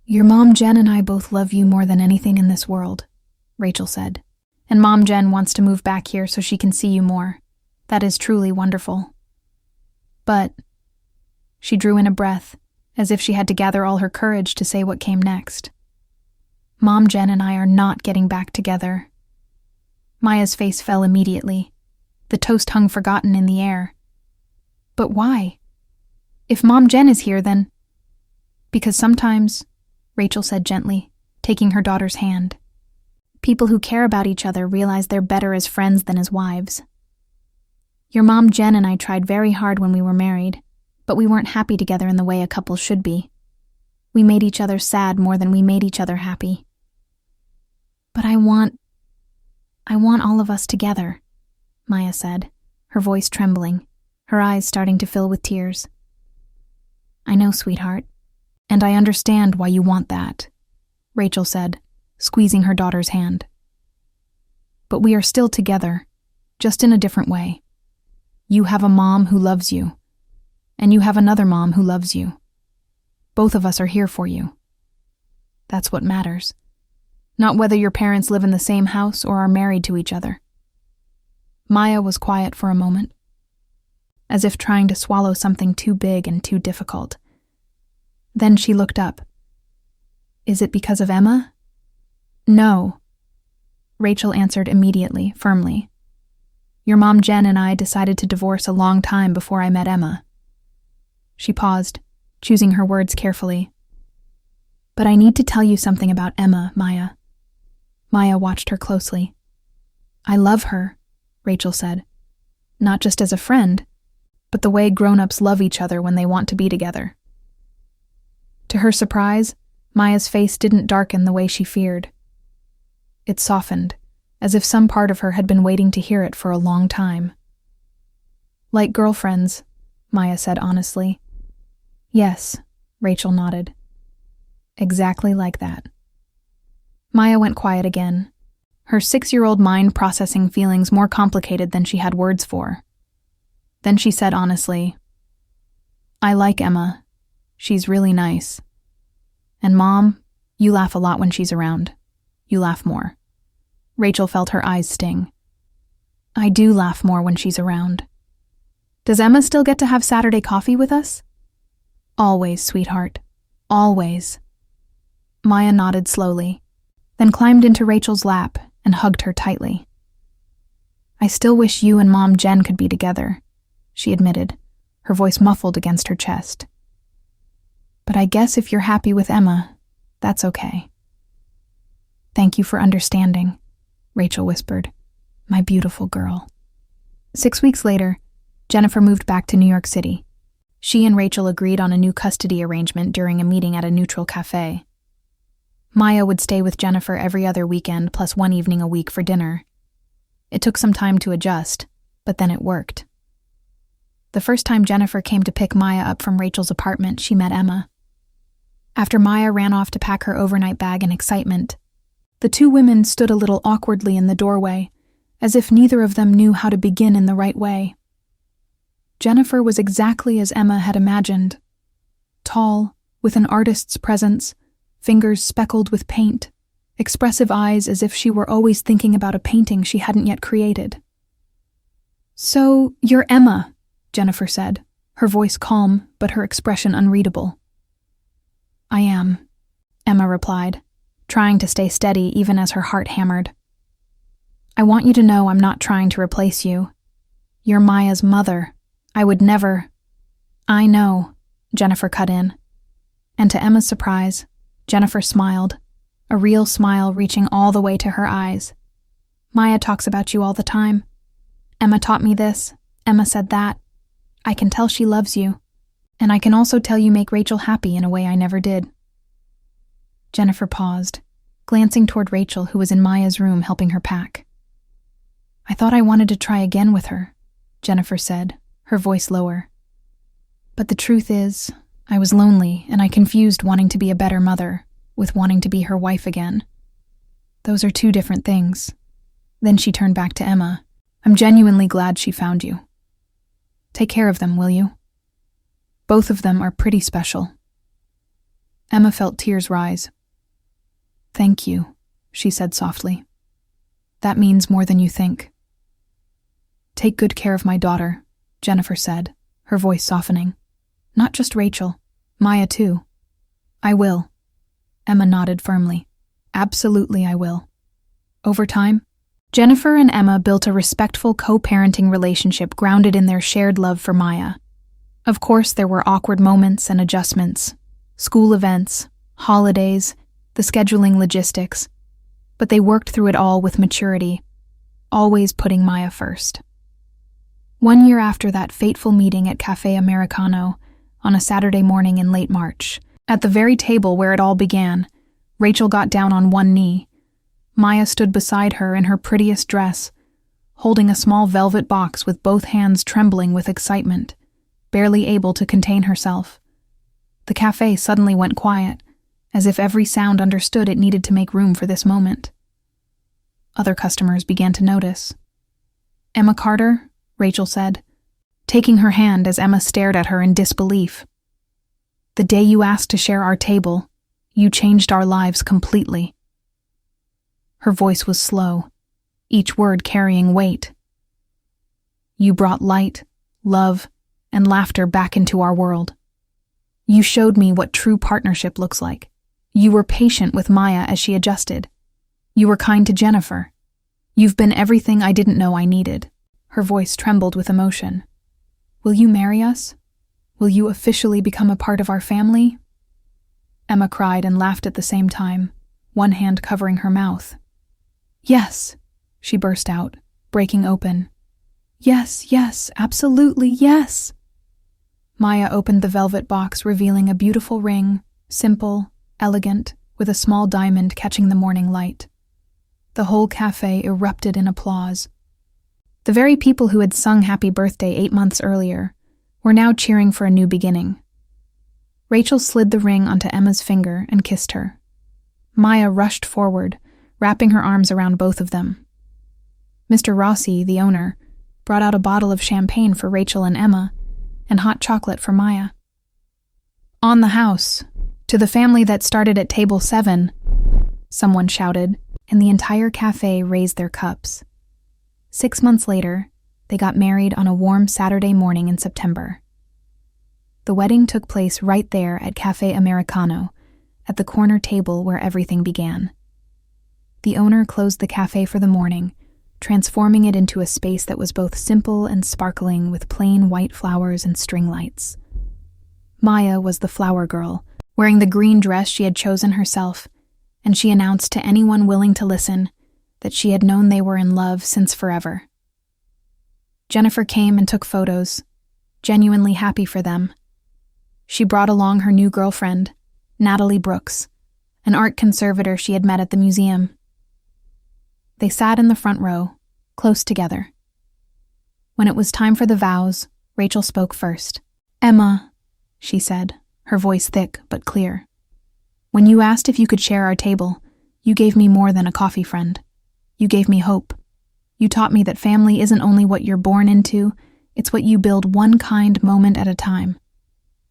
Your Mom Jen and I both love you more than anything in this world, Rachel said. And Mom Jen wants to move back here so she can see you more. That is truly wonderful. But... She drew in a breath, as if she had to gather all her courage to say what came next. Mom Jen and I are not getting back together. Maya's face fell immediately. The toast hung forgotten in the air. But why? If Mom Jen is here, then... Because sometimes, Rachel said gently, taking her daughter's hand, people who care about each other realize they're better as friends than as wives. Your Mom Jen and I tried very hard when we were married, but we weren't happy together in the way a couple should be. We made each other sad more than we made each other happy. But I want all of us together, Maya said, her voice trembling, her eyes starting to fill with tears. I know, sweetheart, and I understand why you want that, Rachel said, squeezing her daughter's hand. But we are still together, just in a different way. You have a mom who loves you, and you have another mom who loves you. Both of us are here for you. That's what matters. Not whether your parents live in the same house or are married to each other. Maya was quiet for a moment, as if trying to swallow something too big and too difficult. Then she looked up. Is it because of Emma? No, Rachel answered immediately, firmly. Your Mom Jen and I decided to divorce a long time before I met Emma. She paused, choosing her words carefully. But I need to tell you something about Emma, Maya. Maya watched her closely. I love her, Rachel said. Not just as a friend, but the way grown-ups love each other when they want to be together. To her surprise, Maya's face didn't darken the way she feared. It softened, as if some part of her had been waiting to hear it for a long time. Like girlfriends, Maya said honestly. Yes, Rachel nodded. Exactly like that. Maya went quiet again, her 6-year-old mind processing feelings more complicated than she had words for. Then she said honestly, I like Emma. She's really nice. And Mom, you laugh a lot when she's around. You laugh more. Rachel felt her eyes sting. I do laugh more when she's around. Does Emma still get to have Saturday coffee with us? Always, sweetheart. Always. Maya nodded slowly, then climbed into Rachel's lap and hugged her tightly. I still wish you and Mom Jen could be together, she admitted, her voice muffled against her chest. But I guess if you're happy with Emma, that's okay. Thank you for understanding, Rachel whispered. My beautiful girl. 6 weeks later, Jennifer moved back to New York City. She and Rachel agreed on a new custody arrangement during a meeting at a neutral cafe. Maya would stay with Jennifer every other weekend plus one evening a week for dinner. It took some time to adjust, but then it worked. The first time Jennifer came to pick Maya up from Rachel's apartment, she met Emma. After Maya ran off to pack her overnight bag in excitement, the two women stood a little awkwardly in the doorway, as if neither of them knew how to begin in the right way. Jennifer was exactly as Emma had imagined. Tall, with an artist's presence, fingers speckled with paint, expressive eyes as if she were always thinking about a painting she hadn't yet created. So, you're Emma, Jennifer said, her voice calm, but her expression unreadable. I am, Emma replied, trying to stay steady even as her heart hammered. I want you to know I'm not trying to replace you. You're Maya's mother. I would never... I know, Jennifer cut in. And to Emma's surprise, Jennifer smiled, a real smile reaching all the way to her eyes. Maya talks about you all the time. Emma taught me this. Emma said that. I can tell she loves you. And I can also tell you make Rachel happy in a way I never did. Jennifer paused, glancing toward Rachel, who was in Maya's room helping her pack. I thought I wanted to try again with her, Jennifer said, her voice lower. But the truth is, I was lonely and I confused wanting to be a better mother with wanting to be her wife again. Those are two different things. Then she turned back to Emma. I'm genuinely glad she found you. Take care of them, will you? Both of them are pretty special. Emma felt tears rise. Thank you, she said softly. That means more than you think. Take good care of my daughter, Jennifer said, her voice softening. Not just Rachel, Maya too. I will. Emma nodded firmly. Absolutely I will. Over time, Jennifer and Emma built a respectful co-parenting relationship grounded in their shared love for Maya. Of course, there were awkward moments and adjustments, school events, holidays, the scheduling logistics, but they worked through it all with maturity, always putting Maya first. 1 year after that fateful meeting at Cafe Americano on a Saturday morning in late March, at the very table where it all began, Rachel got down on one knee. Maya stood beside her in her prettiest dress, holding a small velvet box with both hands trembling with excitement, barely able to contain herself. The cafe suddenly went quiet, as if every sound understood it needed to make room for this moment. Other customers began to notice. "Emma Carter," Rachel said, taking her hand as Emma stared at her in disbelief. "The day you asked to share our table, you changed our lives completely." Her voice was slow, each word carrying weight. "You brought light, love, and laughter back into our world. You showed me what true partnership looks like. You were patient with Maya as she adjusted. You were kind to Jennifer. You've been everything I didn't know I needed." Her voice trembled with emotion. "Will you marry us? Will you officially become a part of our family?" Emma cried and laughed at the same time, one hand covering her mouth. "Yes," she burst out, breaking open. "Yes, yes, absolutely, yes." Maya opened the velvet box, revealing a beautiful ring, simple, elegant, with a small diamond catching the morning light. The whole cafe erupted in applause. The very people who had sung happy birthday 8 months earlier were now cheering for a new beginning. Rachel slid the ring onto Emma's finger and kissed her. Maya rushed forward, wrapping her arms around both of them. Mr. Rossi, the owner, brought out a bottle of champagne for Rachel and Emma, and hot chocolate for Maya. "On the house, to the family that started at table 7, someone shouted, and the entire cafe raised their cups. 6 months later, they got married on a warm Saturday morning in September. The wedding took place right there at Cafe Americano, at the corner table where everything began. The owner closed the cafe for the morning, transforming it into a space that was both simple and sparkling with plain white flowers and string lights. Maya was the flower girl, wearing the green dress she had chosen herself, and she announced to anyone willing to listen that she had known they were in love since forever. Jennifer came and took photos, genuinely happy for them. She brought along her new girlfriend, Natalie Brooks, an art conservator she had met at the museum. They sat in the front row, close together. When it was time for the vows, Rachel spoke first. "Emma," she said, her voice thick but clear. "When you asked if you could share our table, you gave me more than a coffee friend. You gave me hope. You taught me that family isn't only what you're born into, it's what you build one kind moment at a time.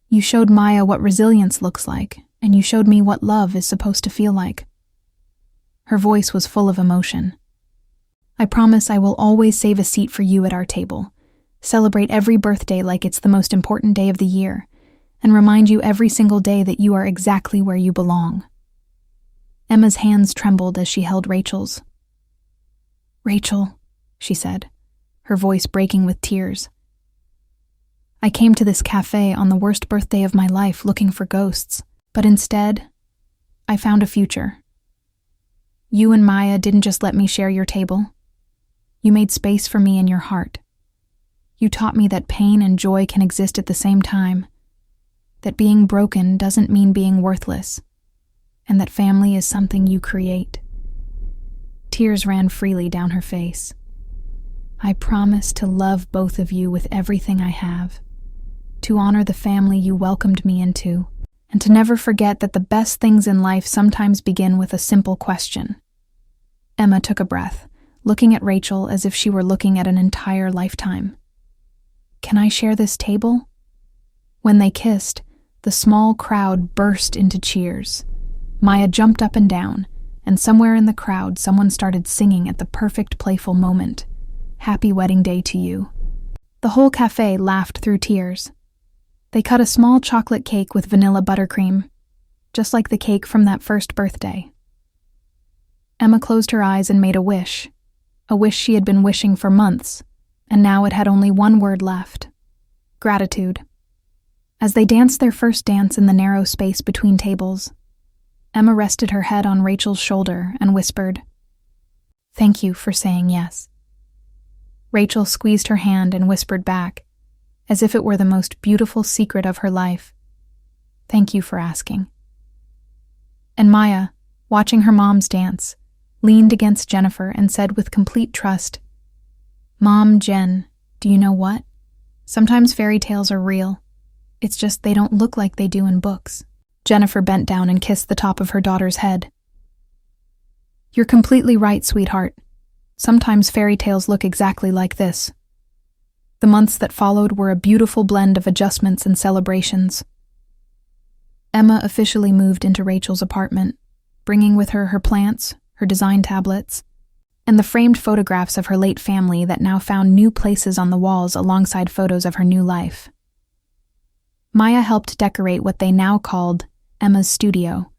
You showed Maya what resilience looks like, and you showed me what love is supposed to feel like." Her voice was full of emotion. "I promise I will always save a seat for you at our table, celebrate every birthday like it's the most important day of the year, and remind you every single day that you are exactly where you belong." Emma's hands trembled as she held Rachel's. "Rachel," she said, her voice breaking with tears. "I came to this cafe on the worst birthday of my life looking for ghosts, but instead, I found a future. You and Maya didn't just let me share your table. You made space for me in your heart. You taught me that pain and joy can exist at the same time, that being broken doesn't mean being worthless, and that family is something you create." Tears ran freely down her face. "I promise to love both of you with everything I have, to honor the family you welcomed me into, and to never forget that the best things in life sometimes begin with a simple question." Emma took a breath, looking at Rachel as if she were looking at an entire lifetime. "Can I share this table?" When they kissed, the small crowd burst into cheers. Maya jumped up and down, and somewhere in the crowd someone started singing at the perfect playful moment, "Happy wedding day to you." The whole cafe laughed through tears. They cut a small chocolate cake with vanilla buttercream, just like the cake from that first birthday. Emma closed her eyes and made a wish she had been wishing for months, and now it had only one word left: gratitude. As they danced their first dance in the narrow space between tables, Emma rested her head on Rachel's shoulder and whispered, "Thank you for saying yes." Rachel squeezed her hand and whispered back, as if it were the most beautiful secret of her life, "Thank you for asking." And Maya, watching her mom's dance, leaned against Jennifer and said with complete trust, "Mom, Jen, do you know what? Sometimes fairy tales are real. It's just they don't look like they do in books." Jennifer bent down and kissed the top of her daughter's head. "You're completely right, sweetheart. Sometimes fairy tales look exactly like this." The months that followed were a beautiful blend of adjustments and celebrations. Emma officially moved into Rachel's apartment, bringing with her her plants, her design tablets, and the framed photographs of her late family that now found new places on the walls alongside photos of her new life. Maya helped decorate what they now called Emma's studio,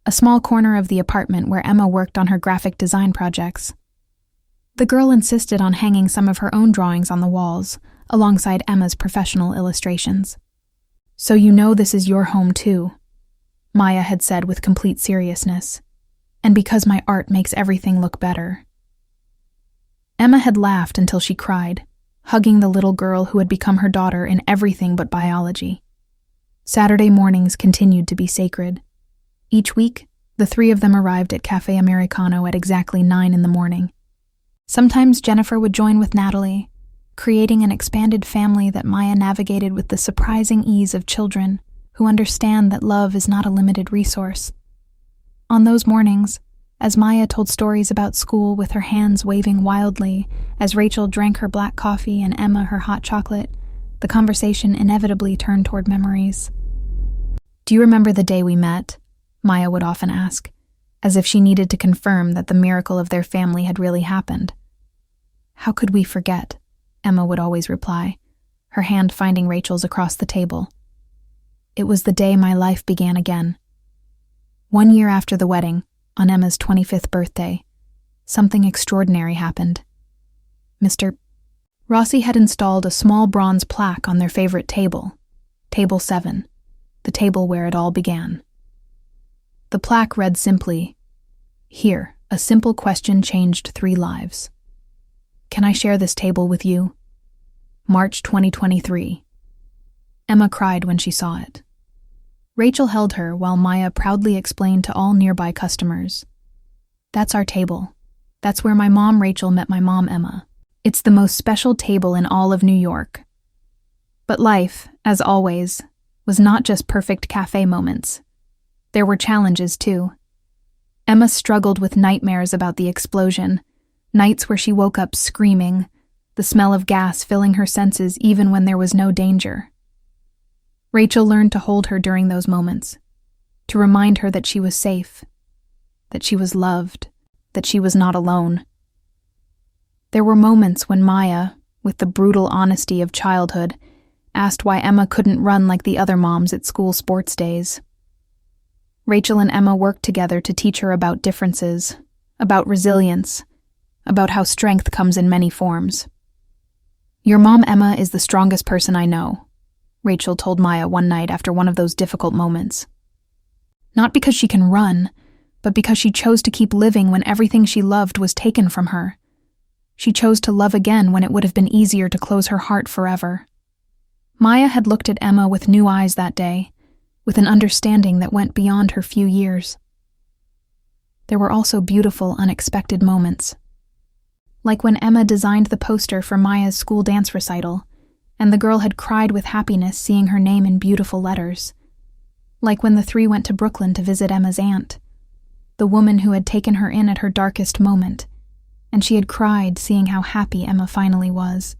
a small corner of the apartment where Emma worked on her graphic design projects. The girl insisted on hanging some of her own drawings on the walls, alongside Emma's professional illustrations. "So you know this is your home too," Maya had said with complete seriousness, "and because my art makes everything look better." Emma had laughed until she cried, hugging the little girl who had become her daughter in everything but biology. Saturday mornings continued to be sacred. Each week, the three of them arrived at Cafe Americano at exactly 9 in the morning. Sometimes Jennifer would join with Natalie, creating an expanded family that Maya navigated with the surprising ease of children who understand that love is not a limited resource. On those mornings, as Maya told stories about school with her hands waving wildly as Rachel drank her black coffee and Emma her hot chocolate, the conversation inevitably turned toward memories. "Do you remember the day we met?" Maya would often ask, as if she needed to confirm that the miracle of their family had really happened. "How could we forget?" Emma would always reply, her hand finding Rachel's across the table. "It was the day my life began again." 1 year after the wedding, on Emma's 25th birthday, something extraordinary happened. Mr. Rossi had installed a small bronze plaque on their favorite table, Table 7, the table where it all began. The plaque read simply, "Here, a simple question changed 3 lives. Can I share this table with you? March 2023. Emma cried when she saw it. Rachel held her while Maya proudly explained to all nearby customers, "That's our table. That's where my mom Rachel met my mom Emma. It's the most special table in all of New York." But life, as always, was not just perfect cafe moments. There were challenges too. Emma struggled with nightmares about the explosion, nights where she woke up screaming, the smell of gas filling her senses even when there was no danger. Rachel learned to hold her during those moments, to remind her that she was safe, that she was loved, that she was not alone. There were moments when Maya, with the brutal honesty of childhood, asked why Emma couldn't run like the other moms at school sports days. Rachel and Emma worked together to teach her about differences, about resilience, about how strength comes in many forms. "Your mom Emma is the strongest person I know," Rachel told Maya one night after one of those difficult moments. "Not because she can run, but because she chose to keep living when everything she loved was taken from her. She chose to love again when it would have been easier to close her heart forever." Maya had looked at Emma with new eyes that day, with an understanding that went beyond her few years. There were also beautiful, unexpected moments. Like when Emma designed the poster for Maya's school dance recital, and the girl had cried with happiness seeing her name in beautiful letters. Like when the three went to Brooklyn to visit Emma's aunt, the woman who had taken her in at her darkest moment, and she had cried seeing how happy Emma finally was.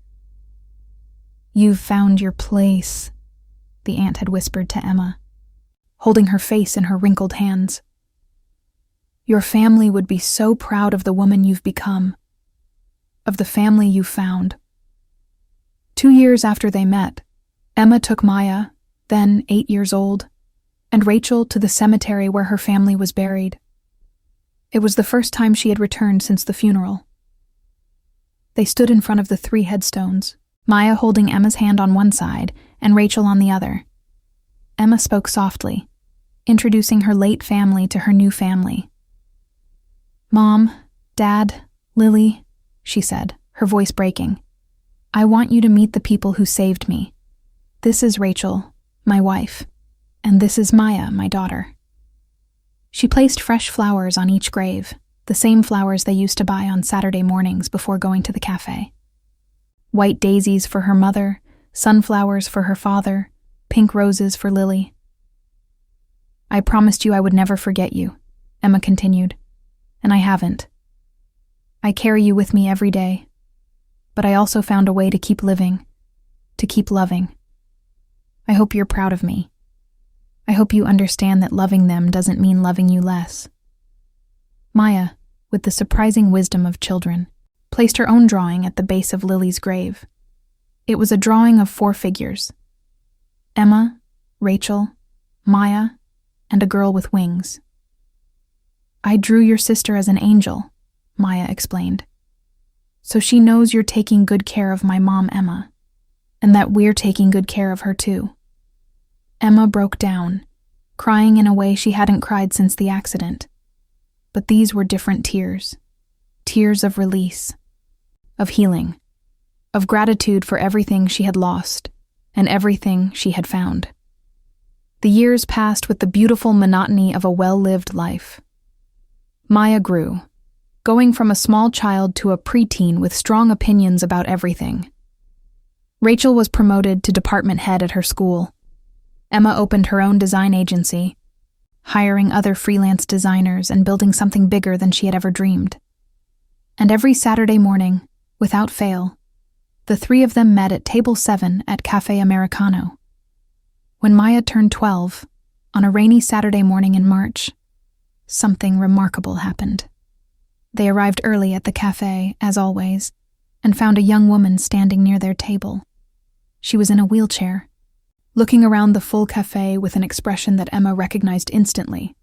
"You've found your place," the aunt had whispered to Emma, holding her face in her wrinkled hands. "Your family would be so proud of the woman you've become, of the family you found." 2 years after they met, Emma took Maya, then 8 years old, and Rachel to the cemetery where her family was buried. It was the first time she had returned since the funeral. They stood in front of the 3 headstones, Maya holding Emma's hand on one side and Rachel on the other, Emma spoke softly, introducing her late family to her new family. "Mom, Dad, Lily," she said, her voice breaking. "I want you to meet the people who saved me. This is Rachel, my wife, and this is Maya, my daughter." She placed fresh flowers on each grave, the same flowers they used to buy on Saturday mornings before going to the cafe. White daisies for her mother, sunflowers for her father, pink roses for Lily. "I promised you I would never forget you," Emma continued, "and I haven't. I carry you with me every day, but I also found a way to keep living, to keep loving. I hope you're proud of me. I hope you understand that loving them doesn't mean loving you less." Maya, with the surprising wisdom of children, placed her own drawing at the base of Lily's grave. It was a drawing of 4 figures: Emma, Rachel, Maya, and a girl with wings. "I drew your sister as an angel," Maya explained, "so she knows you're taking good care of my mom, Emma, and that we're taking good care of her too." Emma broke down, crying in a way she hadn't cried since the accident. But these were different tears. Tears of release, of healing, of gratitude for everything she had lost and everything she had found. The years passed with the beautiful monotony of a well-lived life. Maya grew, going from a small child to a preteen with strong opinions about everything. Rachel was promoted to department head at her school. Emma opened her own design agency, hiring other freelance designers and building something bigger than she had ever dreamed. And every Saturday morning, without fail, the 3 of them met at table 7 at Cafe Americano. When Maya turned 12, on a rainy Saturday morning in March, something remarkable happened. They arrived early at the cafe, as always, and found a young woman standing near their table. She was in a wheelchair, looking around the full cafe with an expression that Emma recognized instantly: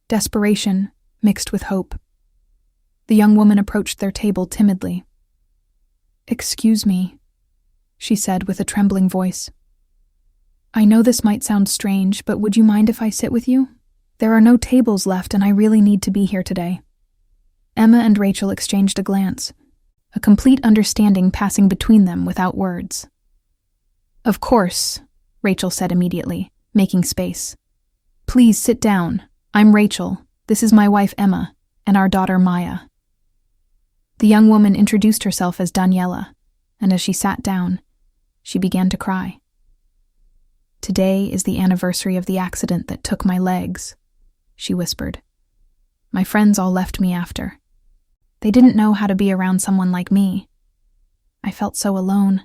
desperation mixed with hope. The young woman approached their table timidly. "Excuse me," she said with a trembling voice. "I know this might sound strange, but would you mind if I sit with you? There are no tables left and I really need to be here today." Emma and Rachel exchanged a glance, a complete understanding passing between them without words. "Of course," Rachel said immediately, making space. "Please sit down. I'm Rachel. This is my wife Emma, and our daughter Maya." The young woman introduced herself as Daniela, and as she sat down, she began to cry. "Today is the anniversary of the accident that took my legs," she whispered. "My friends all left me after. They didn't know how to be around someone like me. I felt so alone.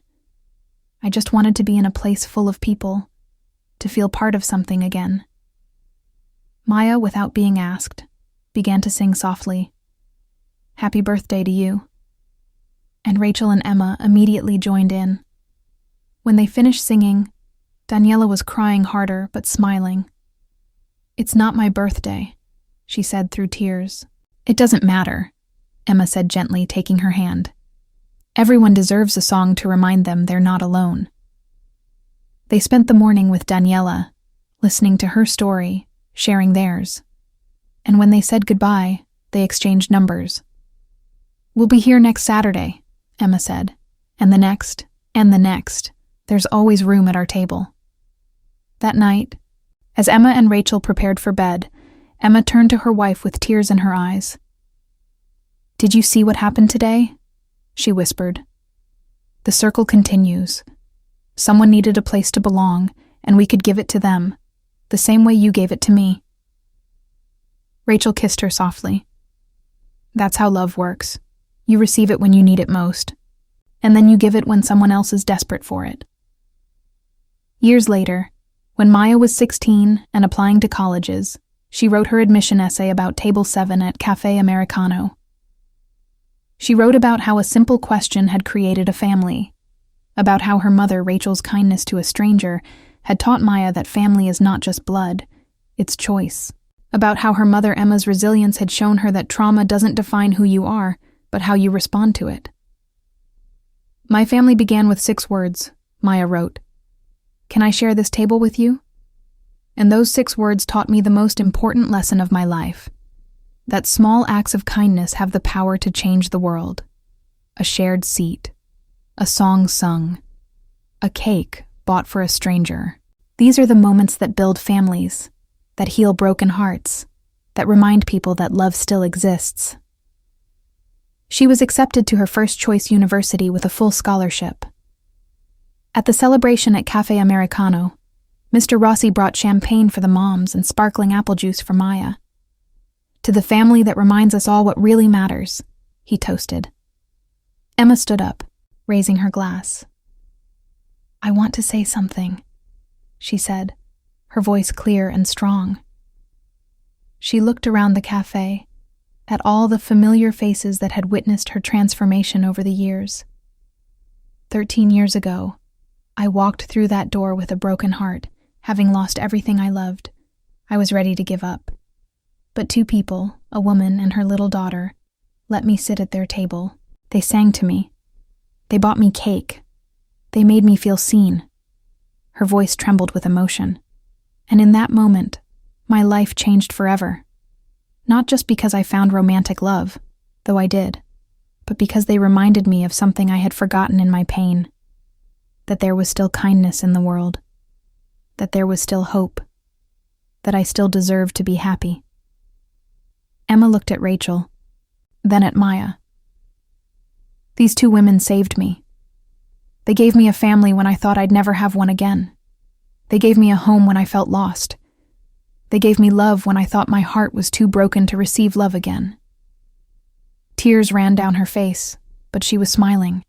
I just wanted to be in a place full of people, to feel part of something again." Maya, without being asked, began to sing softly, "Happy birthday to you." And Rachel and Emma immediately joined in. When they finished singing, Daniela was crying harder but smiling. "It's not my birthday," she said through tears. "It doesn't matter," Emma said gently, taking her hand. "Everyone deserves a song to remind them they're not alone." They spent the morning with Daniela, listening to her story, sharing theirs. And when they said goodbye, they exchanged numbers. "We'll be here next Saturday," Emma said, "and the next, and the next. There's always room at our table." That night, as Emma and Rachel prepared for bed, Emma turned to her wife with tears in her eyes. "Did you see what happened today?" she whispered. "The circle continues. Someone needed a place to belong, and we could give it to them, the same way you gave it to me." Rachel kissed her softly. "That's how love works. You receive it when you need it most, and then you give it when someone else is desperate for it." Years later, when Maya was 16 and applying to colleges, she wrote her admission essay about Table 7 at Cafe Americano. She wrote about how a simple question had created a family, about how her mother Rachel's kindness to a stranger had taught Maya that family is not just blood, it's choice, about how her mother Emma's resilience had shown her that trauma doesn't define who you are, but how you respond to it. "My family began with 6 words," Maya wrote. "Can I share this table with you? And those 6 words taught me the most important lesson of my life. That small acts of kindness have the power to change the world. A shared seat. A song sung. A cake bought for a stranger. These are the moments that build families, that heal broken hearts, that remind people that love still exists. She was accepted to her first choice university with a full scholarship. At the celebration at Cafe Americano, Mr. Rossi brought champagne for the moms and sparkling apple juice for Maya. To the family that reminds us all what really matters, he toasted. Emma stood up, raising her glass. I want to say something, she said, her voice clear and strong. She looked around the cafe, at all the familiar faces that had witnessed her transformation over the years. 13 years ago, I walked through that door with a broken heart, having lost everything I loved. I was ready to give up. But 2 people, a woman and her little daughter, let me sit at their table. They sang to me. They bought me cake. They made me feel seen. Her voice trembled with emotion. And in that moment, my life changed forever. Not just because I found romantic love, though I did, but because they reminded me of something I had forgotten in my pain. That there was still kindness in the world. That there was still hope. That I still deserved to be happy. Emma looked at Rachel, then at Maya. These 2 women saved me. They gave me a family when I thought I'd never have one again. They gave me a home when I felt lost. They gave me love when I thought my heart was too broken to receive love again. Tears ran down her face, but she was smiling.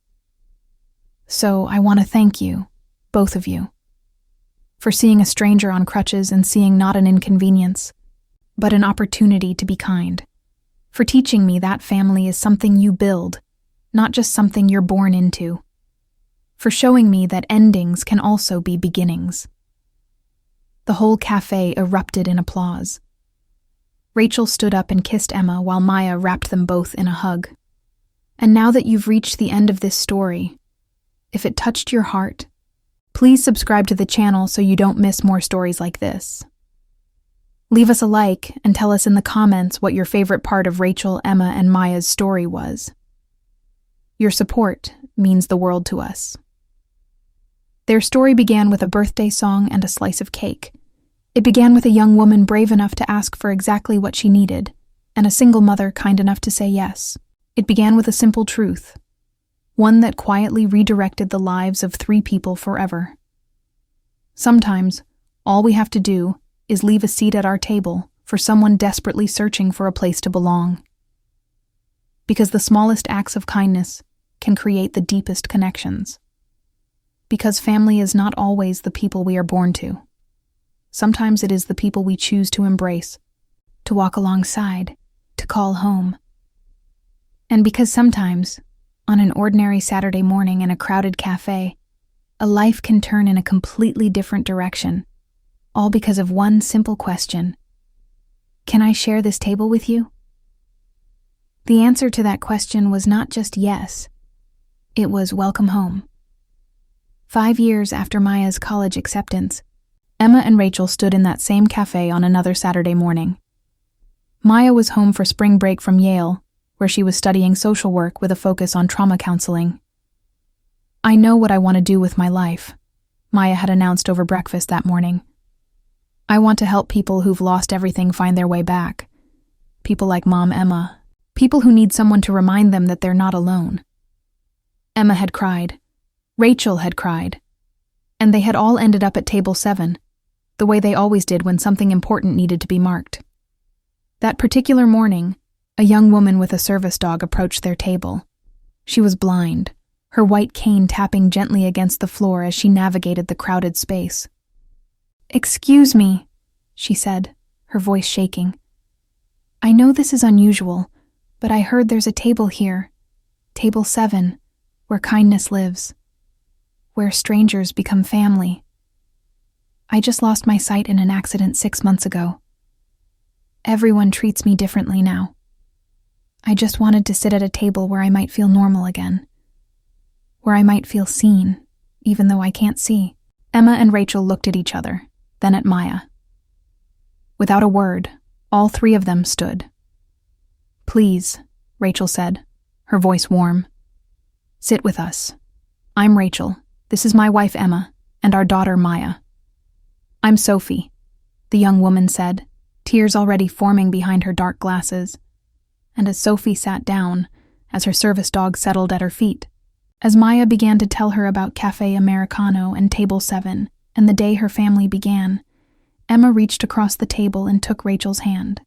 So I want to thank you, both of you, for seeing a stranger on crutches and seeing not an inconvenience, but an opportunity to be kind, for teaching me that family is something you build, not just something you're born into, for showing me that endings can also be beginnings. The whole cafe erupted in applause. Rachel stood up and kissed Emma while Maya wrapped them both in a hug. And now that you've reached the end of this story, if it touched your heart, please subscribe to the channel so you don't miss more stories like this. Leave us a like and tell us in the comments what your favorite part of Rachel, Emma, and Maya's story was. Your support means the world to us. Their story began with a birthday song and a slice of cake. It began with a young woman brave enough to ask for exactly what she needed, and a single mother kind enough to say yes. It began with a simple truth, one that quietly redirected the lives of 3 people forever. Sometimes, all we have to do is leave a seat at our table for someone desperately searching for a place to belong. Because the smallest acts of kindness can create the deepest connections. Because family is not always the people we are born to. Sometimes it is the people we choose to embrace, to walk alongside, to call home. And because sometimes, on an ordinary Saturday morning in a crowded cafe, a life can turn in a completely different direction, all because of one simple question. Can I share this table with you? The answer to that question was not just yes, it was welcome home. 5 years after Maya's college acceptance, Emma and Rachel stood in that same cafe on another Saturday morning. Maya was home for spring break from Yale, where she was studying social work with a focus on trauma counseling. I know what I want to do with my life, Maya had announced over breakfast that morning. I want to help people who've lost everything find their way back. People like Mom Emma. People who need someone to remind them that they're not alone. Emma had cried. Rachel had cried. And they had all ended up at table 7, the way they always did when something important needed to be marked. That particular morning, a young woman with a service dog approached their table. She was blind, her white cane tapping gently against the floor as she navigated the crowded space. "Excuse me," she said, her voice shaking. "I know this is unusual, but I heard there's a table here, table 7, where kindness lives, where strangers become family. I just lost my sight in an accident 6 months ago. Everyone treats me differently now. I just wanted to sit at a table where I might feel normal again, where I might feel seen, even though I can't see." Emma and Rachel looked at each other, then at Maya. Without a word, all three of them stood. "Please," Rachel said, her voice warm. "Sit with us. I'm Rachel. This is my wife Emma, and our daughter Maya." "I'm Sophie," the young woman said, tears already forming behind her dark glasses. And as Sophie sat down, as her service dog settled at her feet, as Maya began to tell her about Cafe Americano and Table 7 and the day her family began, Emma reached across the table and took Rachel's hand.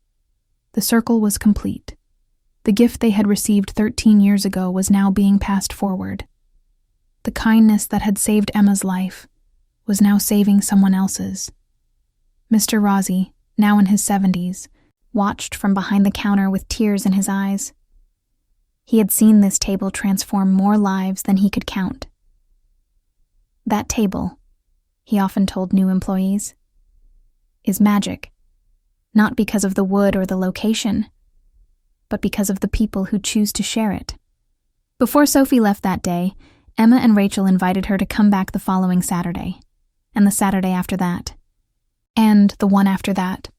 The circle was complete. The gift they had received 13 years ago was now being passed forward. The kindness that had saved Emma's life was now saving someone else's. Mr. Rossi, now in his 70s, watched from behind the counter with tears in his eyes. He had seen this table transform more lives than he could count. "That table," he often told new employees, "is magic, not because of the wood or the location, but because of the people who choose to share it." Before Sophie left that day, Emma and Rachel invited her to come back the following Saturday, and the Saturday after that, and the one after that.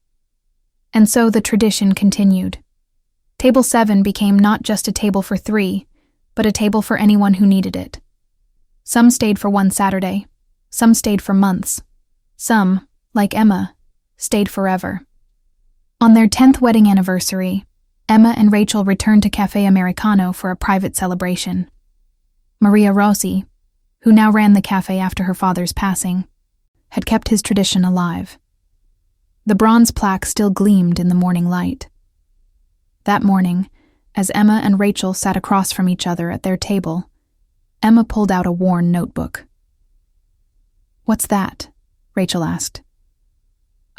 And so the tradition continued. Table 7 became not just a table for 3, but a table for anyone who needed it. Some stayed for one Saturday, some stayed for months, some, like Emma, stayed forever. On their 10th wedding anniversary, Emma and Rachel returned to Cafe Americano for a private celebration. Maria Rossi, who now ran the cafe after her father's passing, had kept his tradition alive. The bronze plaque still gleamed in the morning light. That morning, as Emma and Rachel sat across from each other at their table, Emma pulled out a worn notebook. "What's that?" Rachel asked.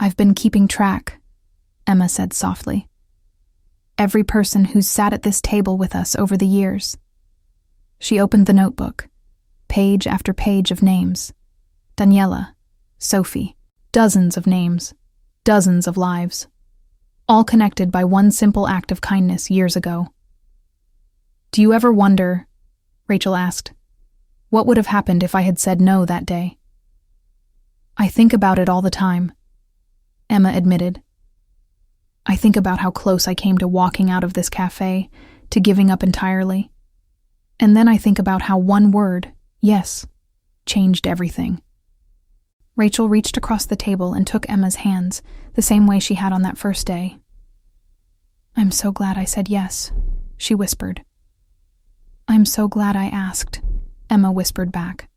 "I've been keeping track," Emma said softly. "Every person who's sat at this table with us over the years." She opened the notebook, page after page of names. Daniela, Sophie, dozens of names, dozens of lives, all connected by one simple act of kindness years ago. "Do you ever wonder," Rachel asked, "what would have happened if I had said no that day?" "I think about it all the time," Emma admitted. "I think about how close I came to walking out of this cafe, to giving up entirely. And then I think about how one word, yes, changed everything." Rachel reached across the table and took Emma's hands, the same way she had on that first day. "I'm so glad I said yes," she whispered. "I'm so glad I asked," Emma whispered back.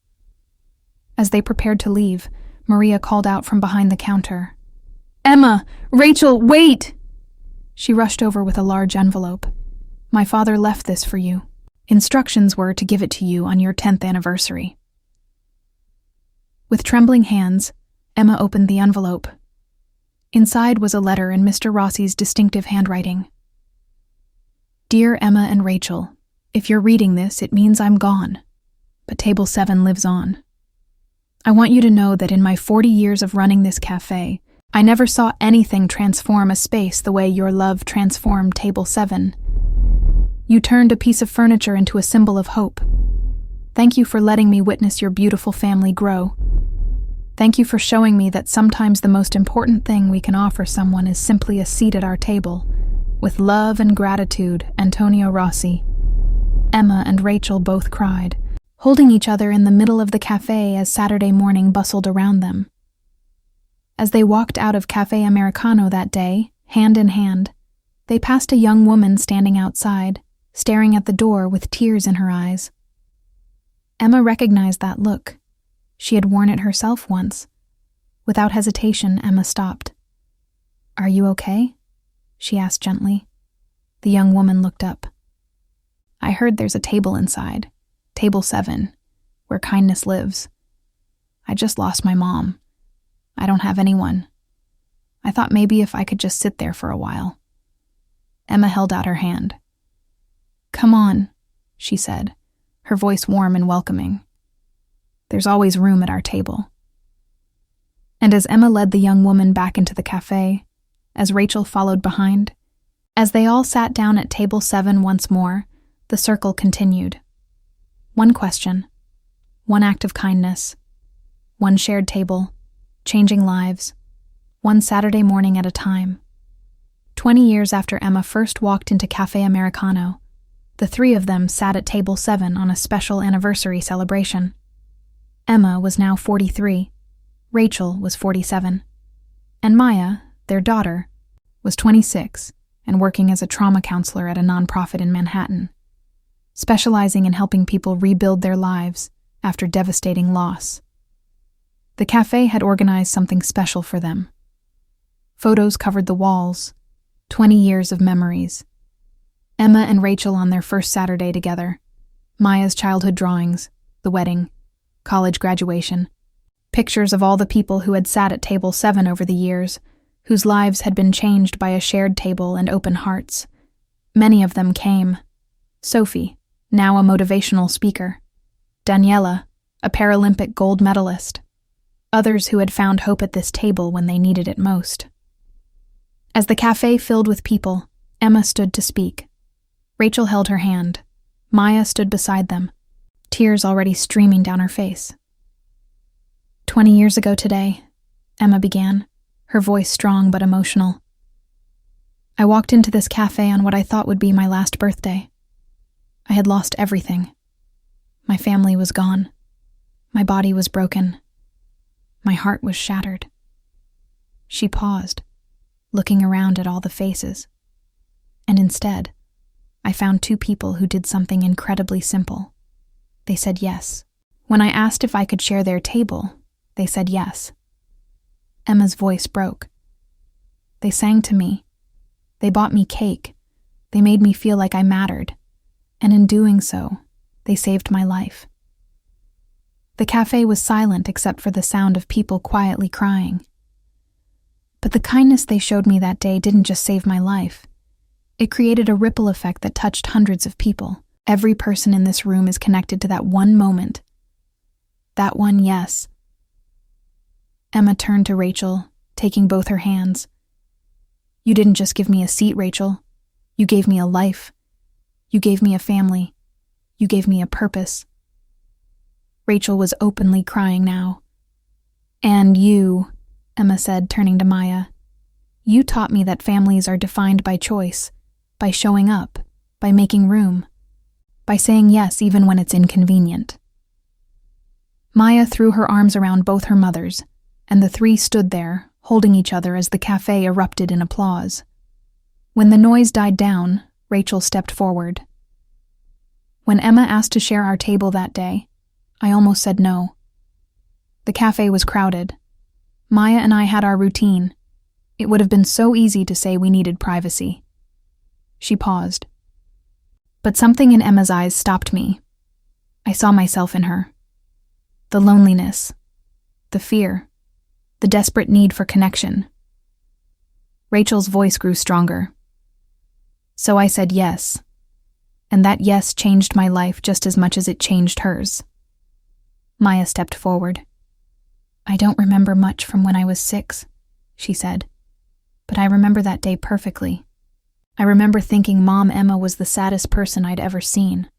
As they prepared to leave, Maria called out from behind the counter, "Emma! Rachel, wait!" She rushed over with a large envelope. "My father left this for you. Instructions were to give it to you on your 10th anniversary." With trembling hands, Emma opened the envelope. Inside was a letter in Mr. Rossi's distinctive handwriting. "Dear Emma and Rachel, if you're reading this, it means I'm gone, but Table 7 lives on. I want you to know that in my 40 years of running this cafe, I never saw anything transform a space the way your love transformed Table 7. You turned a piece of furniture into a symbol of hope. Thank you for letting me witness your beautiful family grow. Thank you for showing me that sometimes the most important thing we can offer someone is simply a seat at our table. With love and gratitude, Antonio Rossi." Emma and Rachel both cried, holding each other in the middle of the cafe as Saturday morning bustled around them. As they walked out of Cafe Americano that day, hand in hand, they passed a young woman standing outside, staring at the door with tears in her eyes. Emma recognized that look. She had worn it herself once. Without hesitation, Emma stopped. "Are you okay?" she asked gently. The young woman looked up. "I heard there's a table inside, Table 7, where kindness lives. I just lost my mom. I don't have anyone. I thought maybe if I could just sit there for a while." Emma held out her hand. "Come on," she said, her voice warm and welcoming. "There's always room at our table." And as Emma led the young woman back into the cafe, as Rachel followed behind, as they all sat down at Table 7 once more, the circle continued. One question, one act of kindness, one shared table, changing lives, one Saturday morning at a time. 20 years after Emma first walked into Cafe Americano, the three of them sat at table 7 on a special anniversary celebration. Emma was now 43, Rachel was 47, and Maya, their daughter, was 26 and working as a trauma counselor at a nonprofit in Manhattan, specializing in helping people rebuild their lives after devastating loss. The cafe had organized something special for them. Photos covered the walls, 20 years of memories. Emma and Rachel on their first Saturday together, Maya's childhood drawings, the wedding, college graduation, pictures of all the people who had sat at table 7 over the years, whose lives had been changed by a shared table and open hearts. Many of them came. Sophie, now a motivational speaker. Daniela, a Paralympic gold medalist. Others who had found hope at this table when they needed it most. As the cafe filled with people, Emma stood to speak. Rachel held her hand. Maya stood beside them, tears already streaming down her face. 20 years ago today, Emma began, her voice strong but emotional. I walked into this cafe on what I thought would be my last birthday. I had lost everything. My family was gone. My body was broken. My heart was shattered. She paused, looking around at all the faces. And instead, I found 2 people who did something incredibly simple. They said yes. When I asked if I could share their table, they said yes. Emma's voice broke. They sang to me. They bought me cake. They made me feel like I mattered. And in doing so, they saved my life. The cafe was silent except for the sound of people quietly crying. But the kindness they showed me that day didn't just save my life. It created a ripple effect that touched hundreds of people. Every person in this room is connected to that one moment. That one yes. Emma turned to Rachel, taking both her hands. You didn't just give me a seat, Rachel. You gave me a life. You gave me a family. You gave me a purpose. Rachel was openly crying now. And you, Emma said, turning to Maya, you taught me that families are defined by choice, by showing up, by making room, by saying yes even when it's inconvenient. Maya threw her arms around both her mothers, and the 3 stood there, holding each other as the cafe erupted in applause. When the noise died down, Rachel stepped forward. When Emma asked to share our table that day, I almost said no. The cafe was crowded. Maya and I had our routine. It would have been so easy to say we needed privacy. She paused. But something in Emma's eyes stopped me. I saw myself in her. The loneliness, the fear, the desperate need for connection. Rachel's voice grew stronger. So I said yes, and that yes changed my life just as much as it changed hers. Maya stepped forward. I don't remember much from when I was 6, she said, but I remember that day perfectly. I remember thinking Mom Emma was the saddest person I'd ever seen.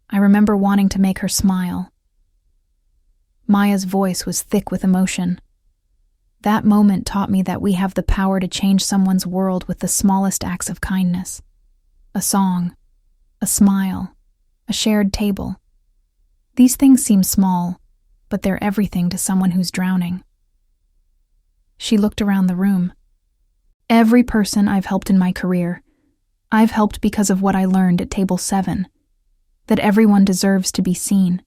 I remember wanting to make her smile. Maya's voice was thick with emotion. That moment taught me that we have the power to change someone's world with the smallest acts of kindness. A song, a smile, a shared table. These things seem small, but they're everything to someone who's drowning. She looked around the room. Every person I've helped in my career, I've helped because of what I learned at table 7, that everyone deserves to be seen,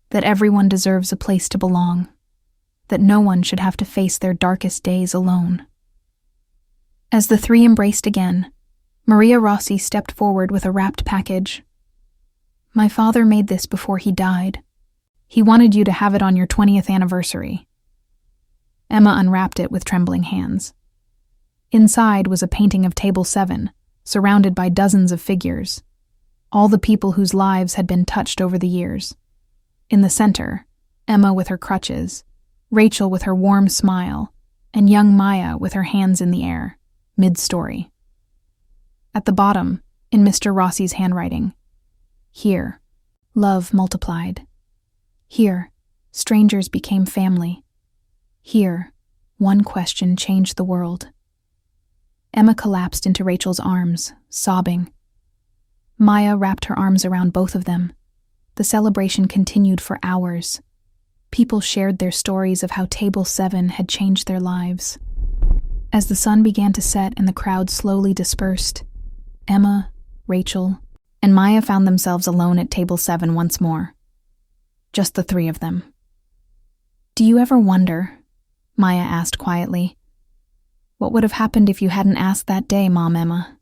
that everyone deserves a place to belong, that no one should have to face their darkest days alone. As the 3 embraced again, Maria Rossi stepped forward with a wrapped package. My father made this before he died. He wanted you to have it on your 20th anniversary. Emma unwrapped it with trembling hands. Inside was a painting of Table 7, surrounded by dozens of figures, all the people whose lives had been touched over the years. In the center, Emma with her crutches, Rachel with her warm smile, and young Maya with her hands in the air, mid-story. At the bottom, in Mr. Rossi's handwriting, here, love multiplied. Here, strangers became family. Here, One question changed the world. Emma collapsed into Rachel's arms, sobbing. Maya wrapped her arms around both of them. The celebration continued for hours. People shared their stories of how Table 7 had changed their lives. As the sun began to set and the crowd slowly dispersed, Emma, Rachel, and Maya found themselves alone at Table 7 once more. Just the three of them. "Do you ever wonder," Maya asked quietly, "what would have happened if you hadn't asked that day, Mom Emma?"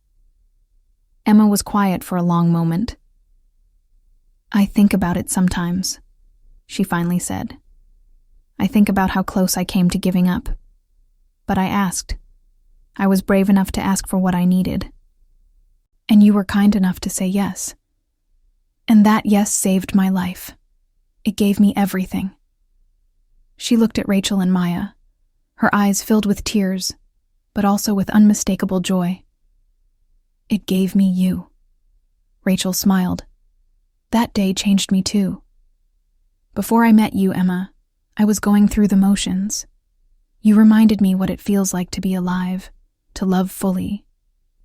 Emma was quiet for a long moment. "I think about it sometimes," she finally said. "I think about how close I came to giving up. But I asked. I was brave enough to ask for what I needed. And you were kind enough to say yes. And that yes saved my life. It gave me everything." She looked at Rachel and Maya, her eyes filled with tears, but also with unmistakable joy. "It gave me you." Rachel smiled. "That day changed me too. Before I met you, Emma, I was going through the motions. You reminded me what it feels like to be alive, to love fully,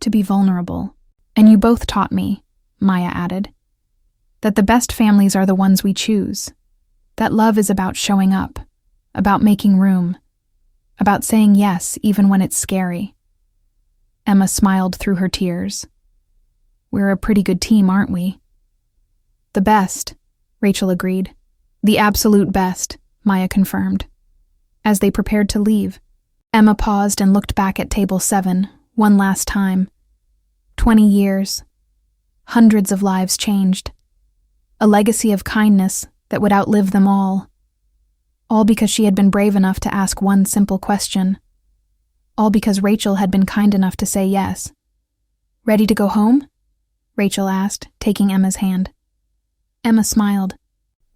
to be vulnerable. And you both taught me," Maya added, "that the best families are the ones we choose. That love is about showing up, about making room, about saying yes even when it's scary." Emma smiled through her tears. "We're a pretty good team, aren't we?" "The best," Rachel agreed. "The absolute best," Maya confirmed. As they prepared to leave, Emma paused and looked back at Table 7 one last time. 20 years. Hundreds of lives changed. A legacy of kindness that would outlive them all. All because she had been brave enough to ask one simple question. All because Rachel had been kind enough to say yes. "Ready to go home?" Rachel asked, taking Emma's hand. Emma smiled,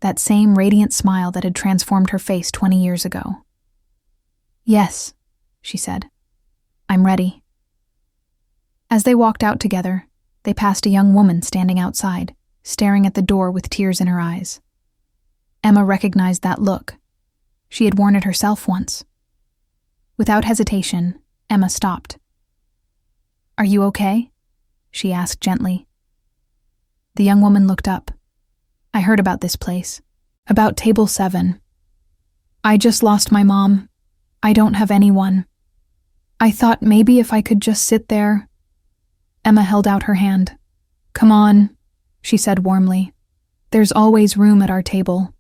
that same radiant smile that had transformed her face 20 years ago. "Yes," she said. "I'm ready." As they walked out together, they passed a young woman standing outside, staring at the door with tears in her eyes. Emma recognized that look. She had worn it herself once. Without hesitation, Emma stopped. "Are you okay?" she asked gently. The young woman looked up. "I heard about this place, about Table 7. I just lost my mom. I don't have anyone. I thought maybe if I could just sit there." Emma held out her hand. "Come on," she said warmly. "There's always room at our table."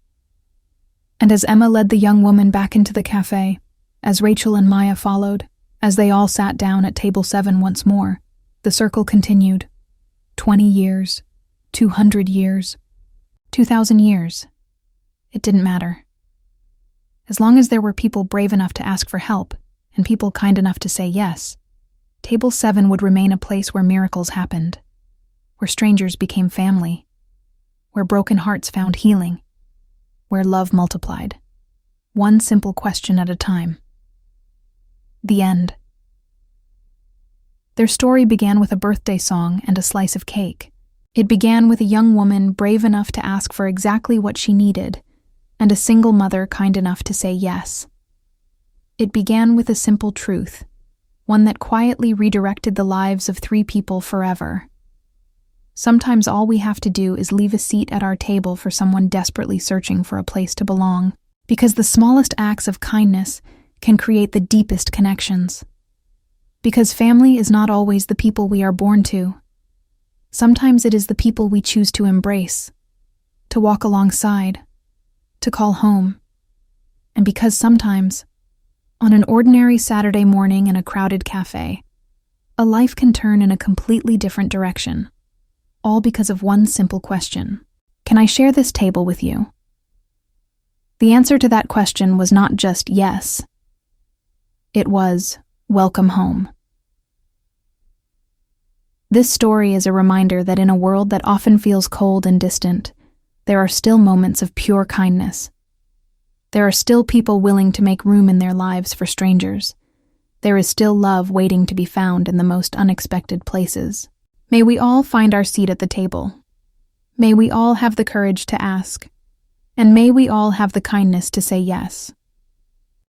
And as Emma led the young woman back into the cafe, as Rachel and Maya followed, as they all sat down at Table 7 once more, the circle continued. 20 years, 200 years, 2,000 years. It didn't matter. As long as there were people brave enough to ask for help, and people kind enough to say yes, Table 7 would remain a place where miracles happened, where strangers became family, where broken hearts found healing, where love multiplied, one simple question at a time. The end. Their story began with a birthday song and a slice of cake. It began with a young woman brave enough to ask for exactly what she needed, and a single mother kind enough to say yes. It began with a simple truth, one that quietly redirected the lives of 3 people forever. Sometimes all we have to do is leave a seat at our table for someone desperately searching for a place to belong, because the smallest acts of kindness can create the deepest connections. Because family is not always the people we are born to. Sometimes it is the people we choose to embrace, to walk alongside, to call home. And because sometimes, on an ordinary Saturday morning in a crowded cafe, a life can turn in a completely different direction, all because of one simple question. Can I share this table with you? The answer to that question was not just yes. It was, welcome home. This story is a reminder that in a world that often feels cold and distant, there are still moments of pure kindness. There are still people willing to make room in their lives for strangers. There is still love waiting to be found in the most unexpected places. May we all find our seat at the table. May we all have the courage to ask. And may we all have the kindness to say yes.